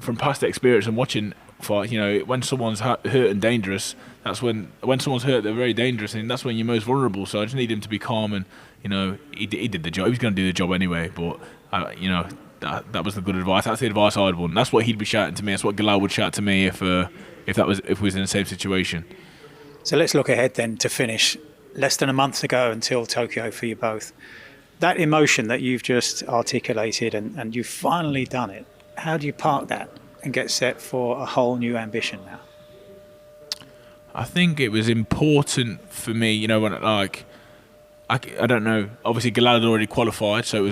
from past experience and watching fights, when someone's hurt and dangerous, that's when someone's hurt, they're very dangerous, and that's when you're most vulnerable. So I just need him to be calm, and he did the job. He was going to do the job anyway, but that was the good advice. That's the advice I'd want. That's what he'd be shouting to me. That's what Galal would shout to me if we was in the same situation. So let's look ahead then to finish. Less than a month to go until Tokyo for you both. That emotion that you've just articulated and you've finally done it, how do you park that and get set for a whole new ambition now? I think it was important for me, when I don't know. Obviously, Galal had already qualified, so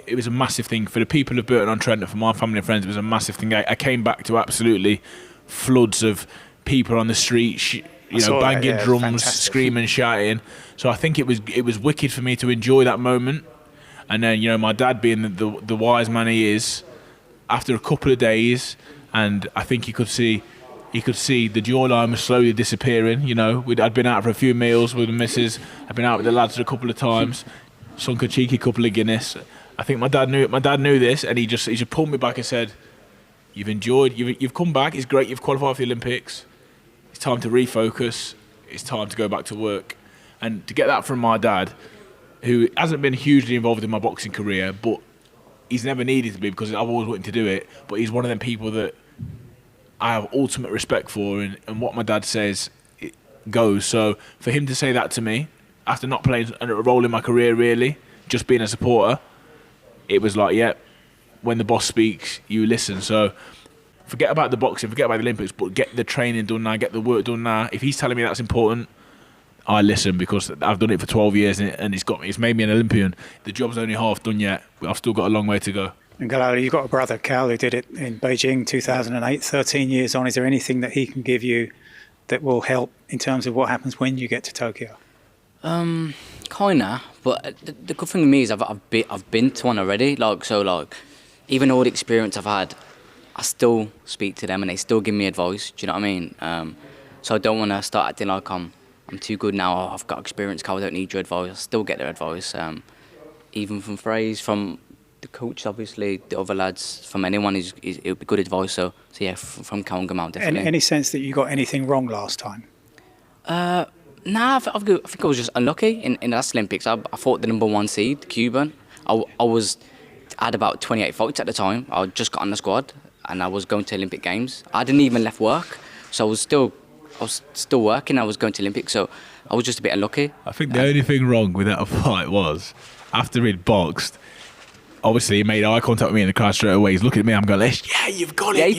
it was a massive thing for the people of Burton-on-Trent, and for my family and friends. It was a massive thing. I came back to absolutely floods of people on the street banging drums, fantastic. screaming, shouting. So I think it was wicked for me to enjoy that moment. And then, my dad being the wise man he is, after a couple of days, and I think he could see the jawline was slowly disappearing. I'd been out for a few meals with the missus. I'd been out with the lads a couple of times, sunk a cheeky couple of Guinness. I think my dad knew this, and he just pulled me back and said, you've come back, it's great, you've qualified for the Olympics, it's time to refocus, it's time to go back to work. And to get that from my dad, who hasn't been hugely involved in my boxing career, but he's never needed to be because I've always wanted to do it, but he's one of them people that I have ultimate respect for, and what my dad says, it goes. So for him to say that to me, after not playing a role in my career really, just being a supporter, it was like, yeah, when the boss speaks, you listen. So forget about the boxing, forget about the Olympics, but get the training done now, get the work done now. If he's telling me that's important, I listen, because I've done it for 12 years and it's made me an Olympian. The job's only half done yet. I've still got a long way to go. And Galal, you've got a brother, Cal, who did it in Beijing 2008, 13 years on. Is there anything that he can give you that will help in terms of what happens when you get to Tokyo? Kinda, but the good thing with me is I've been to one already. Even all the experience I've had, I still speak to them and they still give me advice. Do you know what I mean? So I don't want to start acting like I'm too good now. I've got experience, Carl. I don't need your advice. I still get their advice. Even from Frazer, from the coach, obviously, the other lads, from anyone, it would be good advice. So yeah, from Cal and Gamal, definitely. Any sense that you got anything wrong last time? Nah, I think I was just unlucky in the last Olympics. I fought the number 1 seed, Cuban. I had about 28 fights at the time. I just got on the squad and I was going to Olympic Games. I didn't even left work, so I was still working. I was going to Olympics, so I was just a bit unlucky. I think the only thing wrong with that fight was, after he'd boxed, obviously he made eye contact with me in the crowd straight away. He's looking at me, I'm going, yeah, you've got it. Yeah, he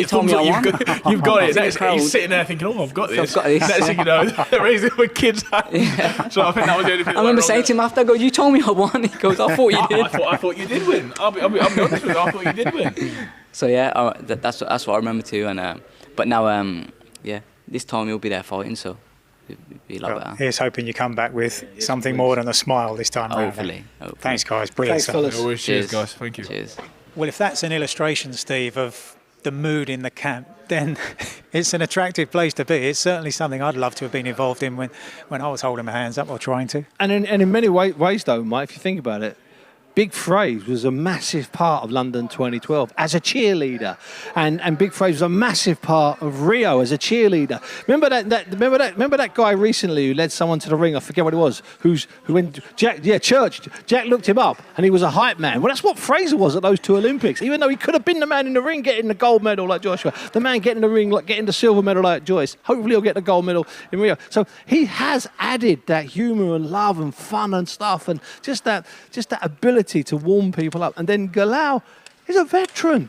told me I won. You've got it. He's sitting there thinking, I've got this. Next thing you know, they're raising my kids' hands. Yeah. So I think that was the only thing. I remember saying to him after, I go, you told me I won. He goes, I thought you did. I thought you did win. I'll be honest with you, I thought you did win. So yeah, that's what I remember too. And but now, this time he'll be there fighting, so it'll be a lot better. Here's hoping you come back with something more than a smile this time round. Hopefully. Thanks, guys. Brilliant stuff. Cheers, guys. Thank you. Cheers. Well, if that's an illustration, Steve, of the mood in the camp, then it's an attractive place to be. It's certainly something I'd love to have been involved in when I was holding my hands up or trying to. And in many ways, though, Mike, if you think about it, Big Frazer was a massive part of London 2012 as a cheerleader, and Big Frazer was a massive part of Rio as a cheerleader. Remember that guy recently who led someone to the ring? I forget what it was. Who went Church. Jack looked him up, and he was a hype man. Well, that's what Frazer was at those 2 Olympics. Even though he could have been the man in the ring getting the gold medal like Joshua, the man getting the ring like getting the silver medal like Joyce. Hopefully, he'll get the gold medal in Rio. So he has added that humour and love and fun and stuff, and just that ability to warm people up. And then Galal is a veteran.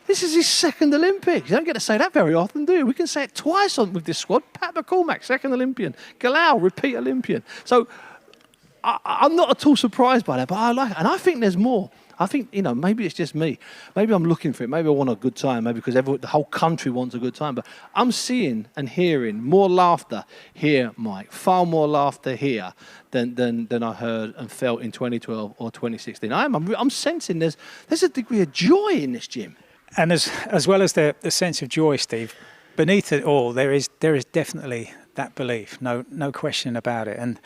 This is his 2nd Olympics. You don't get to say that very often, do you? We can say it twice with this squad. Pat McCormack, 2nd Olympian. Galal, repeat Olympian. So I'm not at all surprised by that, but I like it. And I think there's more. I think, maybe it's just me. Maybe I'm looking for it. Maybe I want a good time. Maybe because the whole country wants a good time. But I'm seeing and hearing more laughter here, Mike. Far more laughter here than I heard and felt in 2012 or 2016. I'm sensing there's a degree of joy in this gym. And as well as the sense of joy, Steve, beneath it all, there is definitely that belief. No question about it. And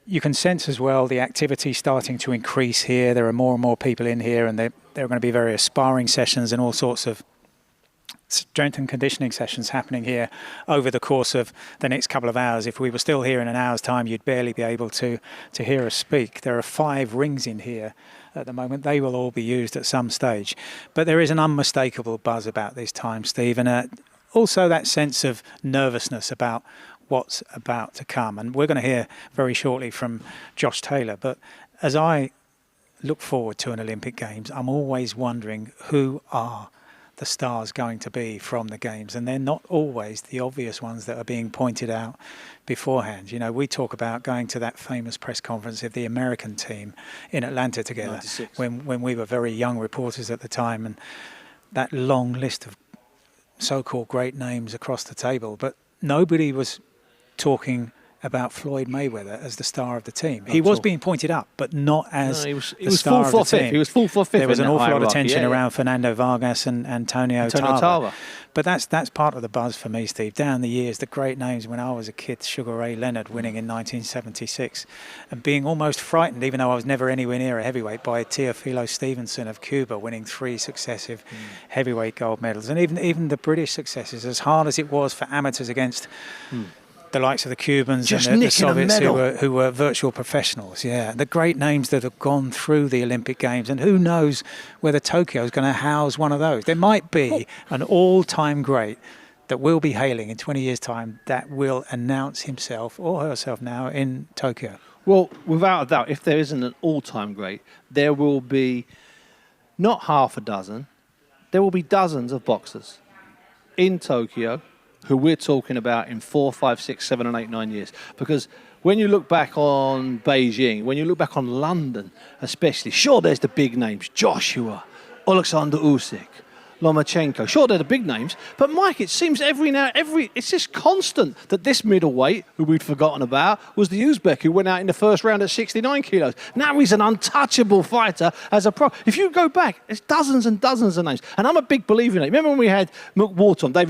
you can sense as well the activity starting to increase here. There are more and more people in here, and there are going to be various sparring sessions and all sorts of strength and conditioning sessions happening here over the course of the next couple of hours. If we were still here in an hour's time, you'd barely be able to hear us speak. There are 5 rings in here at the moment. They will all be used at some stage. But there is an unmistakable buzz about this time, Steve, and also that sense of nervousness about what's about to come. And we're going to hear very shortly from Josh Taylor. But as I look forward to an Olympic Games, I'm always wondering who are the stars going to be from the Games. And they're not always the obvious ones that are being pointed out beforehand. We talk about going to that famous press conference of the American team in Atlanta together when we were very young reporters at the time, and that long list of so-called great names across the table. But nobody was talking about Floyd Mayweather as the star of the team. He was being pointed up, but not as he was the star full of the team. He was full for fifth. There was an awful lot of hierarchy. tension around Fernando Vargas and Antonio Tarver. But that's part of the buzz for me, Steve. Down the years, the great names when I was a kid, Sugar Ray Leonard winning in 1976, and being almost frightened, even though I was never anywhere near a heavyweight, by Teofilo Stevenson of Cuba winning 3 successive heavyweight gold medals. And even the British successes, as hard as it was for amateurs against the likes of the Cubans and the Soviets who were virtual professionals. Yeah, the great names that have gone through the Olympic Games, and who knows whether Tokyo is going to house one of those. There might be an all-time great that will be hailing in 20 years' time that will announce himself or herself now in Tokyo. Well, without a doubt, if there isn't an all-time great, there will be not half a dozen, there will be dozens of boxers in Tokyo who we're talking about in 4, 5, 6, 7, and 8, 9 years. Because when you look back on Beijing, when you look back on London especially, sure, there's the big names, Joshua, Alexander Usyk, Lomachenko. Sure, they're the big names, but Mike, it seems it's just constant that this middleweight, who we'd forgotten about, was the Uzbek who went out in the first round at 69 kilos. Now he's an untouchable fighter as a pro. If you go back, it's dozens and dozens of names, and I'm a big believer in it. Remember when we had David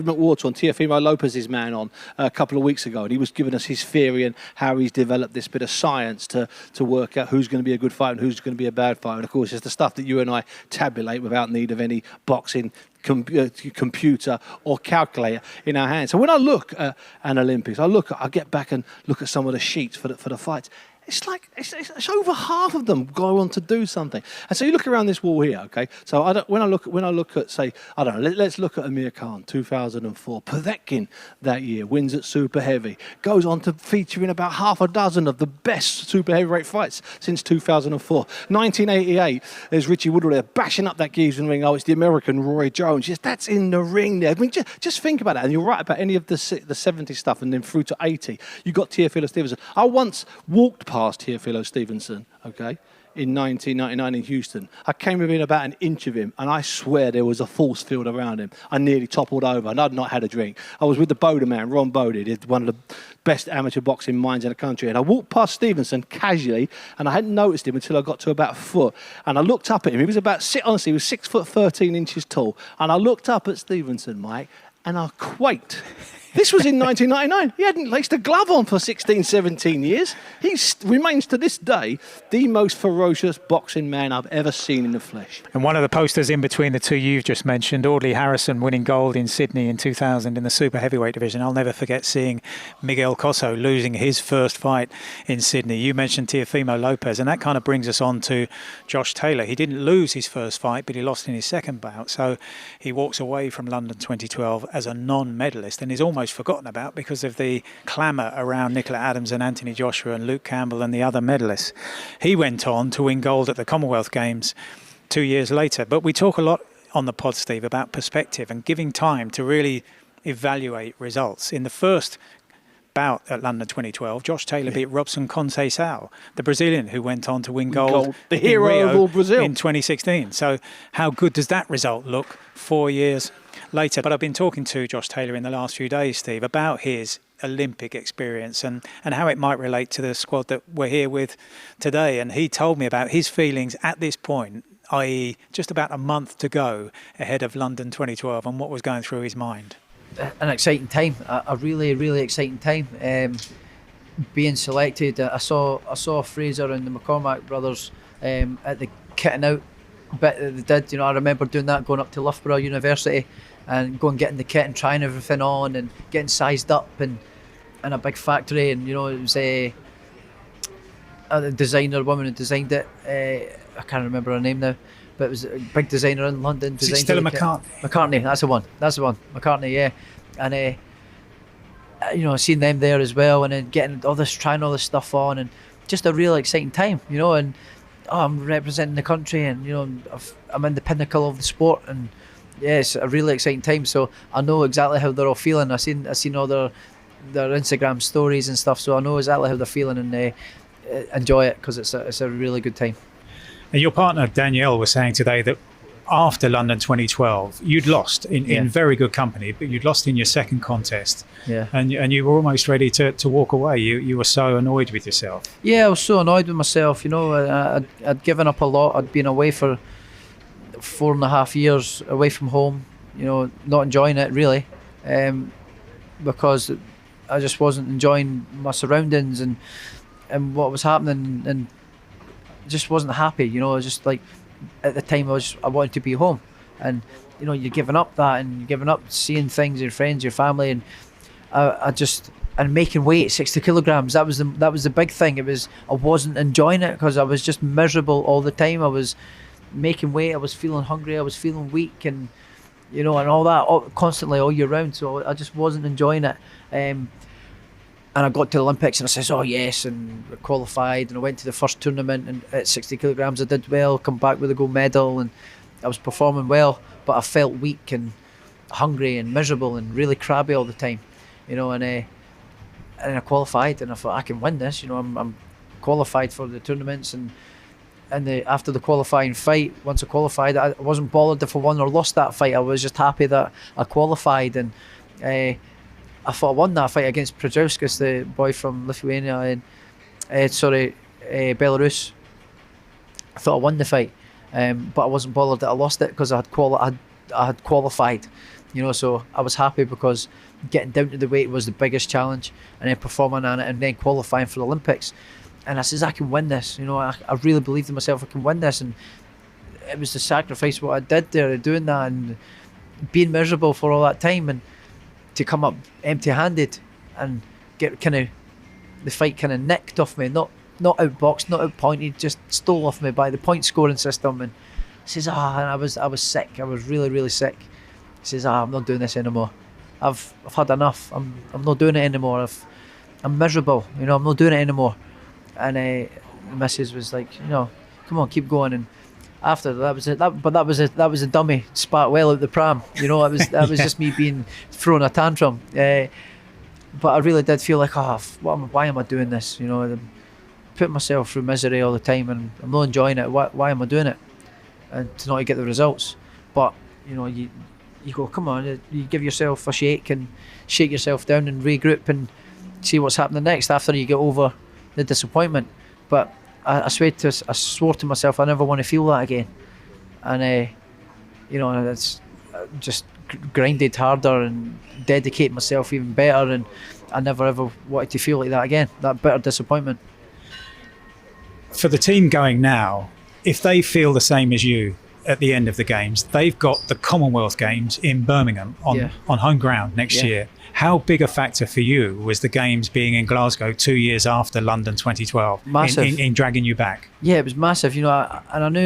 McWhorter, Teofimo Lopez's man, on a couple of weeks ago, and he was giving us his theory and how he's developed this bit of science to work out who's going to be a good fighter and who's going to be a bad fighter. And of course, it's the stuff that you and I tabulate without need of any boxing computer or calculator in our hands. So when I look at an Olympics, I get back and look at some of the sheets for the fights. It's like it's over half of them go on to do something. And so you look around this wall here, okay? So when I look at say, I don't know, let's look at Amir Khan, 2004. Povetkin that year wins at super heavy, goes on to feature in about half a dozen of the best super heavyweight fights since 2004. 1988, there's Richie Woodward there bashing up that geezer in the ring. Oh, it's the American Roy Jones. Yes, that's in the ring there. I mean, just think about that. And you're right about any of the 70 stuff, and then through to 80, you got Teofilo Stevenson. I once walked past Teofilo Stevenson, okay, in 1999 in Houston. I came within about an inch of him, and I swear there was a force field around him. I nearly toppled over, and I'd not had a drink. I was with the Boda man, Ron Boda, one of the best amateur boxing minds in the country, and I walked past Stevenson casually, and I hadn't noticed him until I got to about a foot, and I looked up at him. He was honestly, he was 6 foot 13 inches tall, and I looked up at Stevenson, Mike, and I quaked. This was in 1999. He hadn't laced a glove on for 16, 17 years. He remains to this day the most ferocious boxing man I've ever seen in the flesh. And one of the posters in between the two you've just mentioned, Audley Harrison winning gold in Sydney in 2000 in the super heavyweight division. I'll never forget seeing Miguel Cotto losing his first fight in Sydney. You mentioned Teofimo Lopez, and that kind of brings us on to Josh Taylor. He didn't lose his first fight, but he lost in his second bout. So he walks away from London 2012 as a non-medalist and is almost forgotten about because of the clamour around Nicola Adams and Anthony Joshua and Luke Campbell and the other medalists. He went on to win gold at the Commonwealth Games 2 years later. But we talk a lot on the pod, Steve, about perspective and giving time to really evaluate results. In the first bout at London 2012, Josh Taylor beat Robson Conceição, the Brazilian who went on to win gold, the hero in Rio of all Brazil, in 2016. So how good does that result look 4 years later? But I've been talking to Josh Taylor in the last few days, Steve, about his Olympic experience and how it might relate to the squad that we're here with today. And he told me about his feelings at this point, i.e. just about a month to go ahead of London 2012, and what was going through his mind. An exciting time, a really, really exciting time. Being selected, I saw Frazer and the McCormack brothers at the kitting out bit that they did. You know, I remember doing that, going up to Loughborough University and going getting the kit and trying everything on and getting sized up and in a big factory. And you know, it was a designer woman who designed it. I can't remember her name now, but it was a big designer in London. Is it still a McCartney? McCartney, that's the one. McCartney, yeah. And you know, seeing them there as well, and then trying all this stuff on, and just a real exciting time, you know. And I'm representing the country, and you know, I'm in the pinnacle of the sport, and yeah, it's a really exciting time. So I know exactly how they're all feeling. I seen all their Instagram stories and stuff, so I know exactly how they're feeling, and enjoy it because it's a really good time. And your partner Danielle was saying today that after London 2012, you'd lost in very good company, but you'd lost in your second contest. Yeah. And you were almost ready to walk away. You were so annoyed with yourself. Yeah, I was so annoyed with myself. You know, I'd given up a lot. I'd been away for 4.5 years away from home. You know, not enjoying it really, because I just wasn't enjoying my surroundings and what was happening, and just wasn't happy. You know, I was just like, at the time I wanted to be home, and you know, you're giving up that, and you're giving up seeing things, your friends, your family, and and making weight, 60 kilograms. That was the big thing. I wasn't enjoying it because I was just miserable all the time. I was making weight. I was feeling hungry. I was feeling weak, and you know, and all that constantly all year round. So I just wasn't enjoying it. And I got to the Olympics and I says, oh yes, and I qualified, and I went to the first tournament, and at 60 kilograms I did well, come back with a gold medal, and I was performing well, but I felt weak and hungry and miserable and really crabby all the time, you know. And I qualified, and I thought, I can win this, you know. I'm qualified for the tournaments, and after the qualifying fight, once I qualified, I wasn't bothered if I won or lost that fight. I was just happy that I qualified, and I thought I won that fight against Prajauskas, the boy from Lithuania, and Belarus. I thought I won the fight, but I wasn't bothered that I lost it because I had qualified, you know. So I was happy because getting down to the weight was the biggest challenge, and then performing on it, and then qualifying for the Olympics. And I says, I can win this, you know. I really believed in myself. I can win this, and it was the sacrifice what I did there, doing that and being miserable for all that time, and to come up empty-handed and get the fight nicked off me, not outboxed, not outpointed, just stole off me by the point scoring system. And he says, and I was sick. I was really, really sick. He says, I'm not doing this anymore. I've had enough. I'm not doing it anymore. I'm miserable. You know, I'm not doing it anymore. And the missus was like, you know, come on, keep going. And after that was it. That was a dummy spat well out the pram. You know, that was just me being throwing a tantrum. But I really did feel like, why am I doing this? You know, I'm putting myself through misery all the time, and I'm not enjoying it. Why am I doing it? And to not get the results. But you know, you go, come on, you give yourself a shake and shake yourself down and regroup and see what's happening next after you get over the disappointment. But I swore to myself I never want to feel that again, and you know, it's just grinded harder and dedicate myself even better, and I never ever wanted to feel like that again, that bitter disappointment. For the team going now, if they feel the same as you at the end of the games, they've got the Commonwealth Games in Birmingham on home ground next year. How big a factor for you was the games being in Glasgow 2 years after London 2012 massive. In dragging you back? Yeah, it was massive. You know, and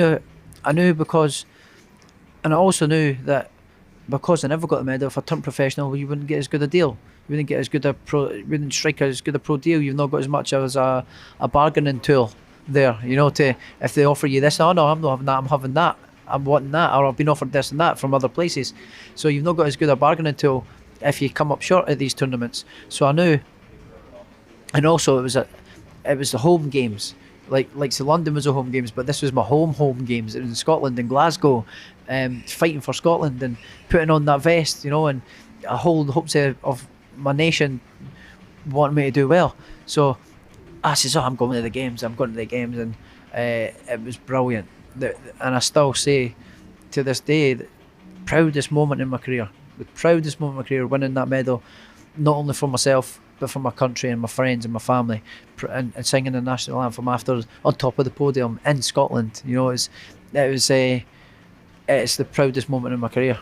I knew because, and I also knew that because I never got the medal, if I turned professional, you wouldn't get as good a deal. You wouldn't get as good you wouldn't strike as good a pro deal. You've not got as much as a bargaining tool there. You know, if they offer you this, I'm not having that. I'm having that. I'm wanting that, or I've been offered this and that from other places. So you've not got as good a bargaining tool if you come up short at these tournaments. So I knew, and also it was the home games, like so London was the home games, but this was my home games. It was in Scotland, in Glasgow, fighting for Scotland and putting on that vest, you know, and I hold the hopes of my nation wanting me to do well. So I says, I'm going to the games, and it was brilliant. And I still say to this day, the proudest moment in my career, winning that medal, not only for myself but for my country and my friends and my family, and singing the national anthem after on top of the podium in Scotland. You know, it's the proudest moment in my career.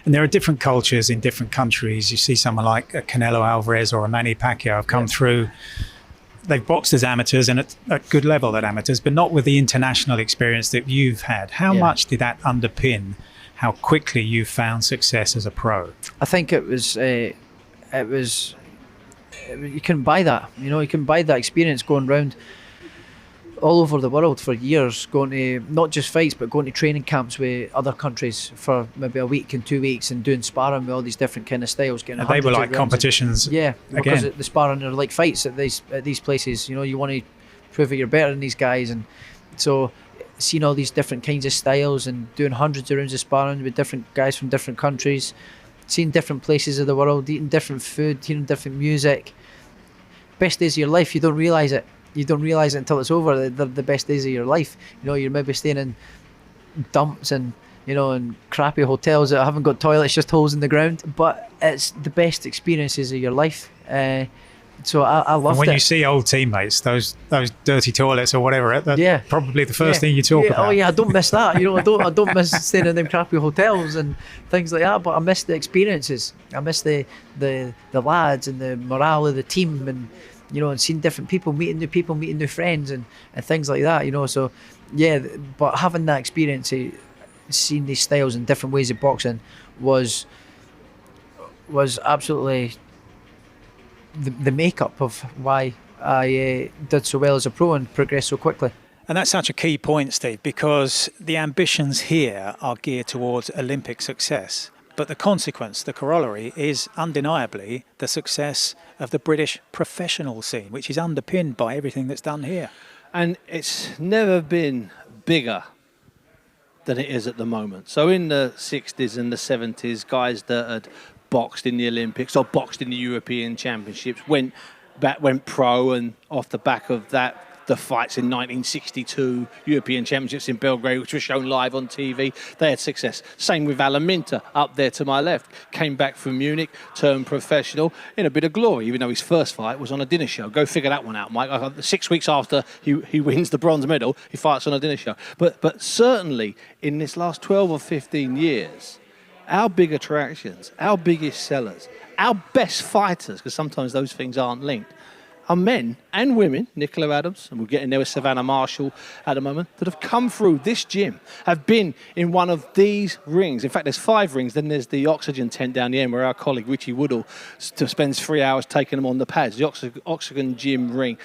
And there are different cultures in different countries. You see someone like a Canelo Alvarez or a Manny Pacquiao have come through. They've boxed as amateurs and at good level at amateurs, but not with the international experience that you've had. How much did that underpin how quickly you found success as a pro? I think it was you couldn't buy that. You know, you couldn't buy that experience going round all over the world for years, going to not just fights but going to training camps with other countries for maybe a week and 2 weeks and doing sparring with all these different kind of styles. And they were like competitions. Because the sparring are like fights at these places. You know, you want to prove that you're better than these guys, and so seeing all these different kinds of styles and doing hundreds of rounds of sparring with different guys from different countries, seeing different places of the world, eating different food, hearing different music. Best days of your life, you don't realise it. You don't realise it until it's over. They're the best days of your life. You're maybe staying in dumps and in crappy hotels that haven't got toilets, just holes in the ground. But it's the best experiences of your life. So I loved it. And when you see old teammates, those dirty toilets or whatever, that's probably the first thing you talk about. Oh yeah, I don't miss that. I don't miss staying in them crappy hotels and things like that. But I miss the experiences. I miss the lads and the morale of the team, and and seeing different people, meeting new friends, and things like that. So yeah, but having that experience, seeing these styles and different ways of boxing was absolutely the makeup of why I did so well as a pro and progressed so quickly. And that's such a key point, Steve, because the ambitions here are geared towards Olympic success. But the consequence, the corollary, is undeniably the success of the British professional scene, which is underpinned by everything that's done here. And it's never been bigger than it is at the moment. So in the 60s and the 70s, guys that had boxed in the Olympics or boxed in the European Championships went pro, and off the back of that, the fights in 1962 European Championships in Belgrade, which were shown live on TV, they had success. Same with Alan Minter up there to my left. Came back from Munich, turned professional in a bit of glory, even though his first fight was on a dinner show. Go figure that one out, Mike. 6 weeks after he wins the bronze medal, he fights on a dinner show. But certainly in this last 12 or 15 years, our big attractions, our biggest sellers, our best fighters, because sometimes those things aren't linked, are men and women, Nicola Adams, and we're getting there with Savannah Marshall at the moment, that have come through this gym, have been in one of these rings. In fact, there's 5 rings, then there's the oxygen tent down the end where our colleague Richie Woodall spends 3 hours taking them on the pads, the oxygen gym ring.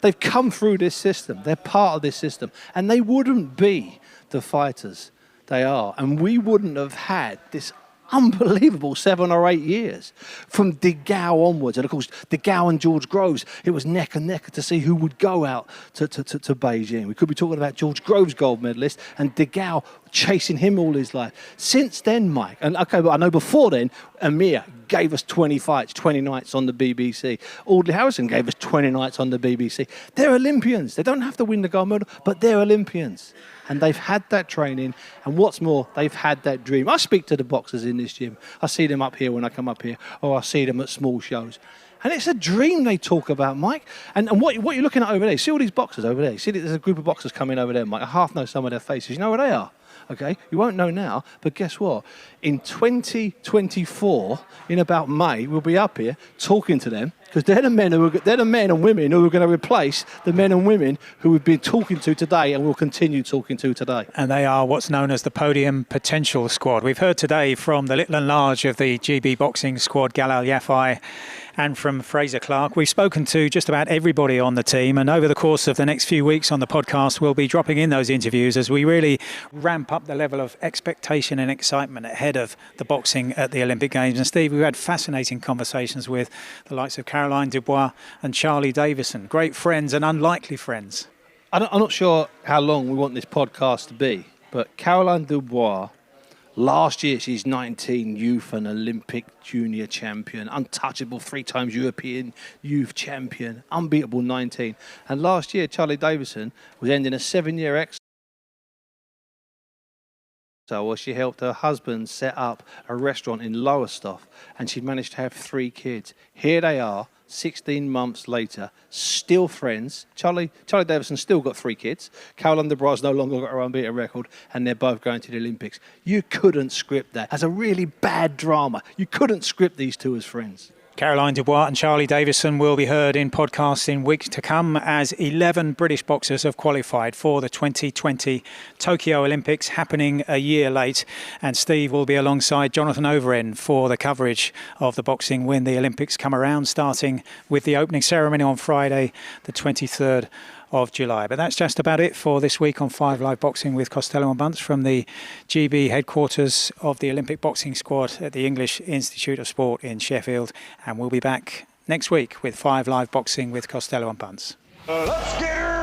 They've come through this system, they're part of this system, and they wouldn't be the fighters they are, and we wouldn't have had this unbelievable 7 or 8 years from De Gaulle onwards. And of course, De Gaulle and George Groves, it was neck and neck to see who would go out to Beijing. We could be talking about George Groves, gold medalist, and De Gaulle chasing him all his life. Since then, Mike, and okay, but I know before then, Amir gave us 20 fights, 20 nights on the BBC. Audley Harrison gave us 20 nights on the BBC. They're Olympians. They don't have to win the gold medal, but they're Olympians. And they've had that training, and what's more, they've had that dream. I speak to the boxers in this gym. I see them up here when I come up here, or I see them at small shows. And it's a dream they talk about, Mike. And what you're looking at over there, see all these boxers over there? See, there's a group of boxers coming over there, Mike. I half know some of their faces. You know where they are? Okay, you won't know now, but guess what? In 2024, in about May, we'll be up here talking to them, because they're the men and women who are going to replace the men and women who we've been talking to today and will continue talking to today. And they are what's known as the Podium Potential Squad. We've heard today from the little and large of the GB boxing squad, Galal Yafai, and from Frazer Clarke. We've spoken to just about everybody on the team, and over the course of the next few weeks on the podcast, we'll be dropping in those interviews as we really ramp up the level of expectation and excitement ahead of the boxing at the Olympic Games. And Steve, we've had fascinating conversations with the likes of Caroline Dubois and Charlie Davison, great friends and unlikely friends. I'm not sure how long we want this podcast to be, but Caroline Dubois, last year she's 19, youth and Olympic junior champion, untouchable 3 times European youth champion, unbeatable 19. And last year Charlie Davison was ending a 7-year exile where she helped her husband set up a restaurant in Lowestoft, and she managed to have 3 kids. Here they are, 16 months later, still friends. Charlie Davison still got 3 kids. Caroline Dubois no longer got her unbeaten record, and they're both going to the Olympics. You couldn't script that. As a really bad drama, you couldn't script these two as friends. Caroline Dubois and Charlie Davison will be heard in podcasts in weeks to come as 11 British boxers have qualified for the 2020 Tokyo Olympics, happening a year late. And Steve will be alongside Jonathan Overend for the coverage of the boxing when the Olympics come around, starting with the opening ceremony on Friday, the 23rd of July. But that's just about it for this week on 5 Live Boxing with Costello and Bunce from the GB headquarters of the Olympic boxing squad at the English Institute of Sport in Sheffield. And we'll be back next week with 5 Live Boxing with Costello and Bunce. Let's get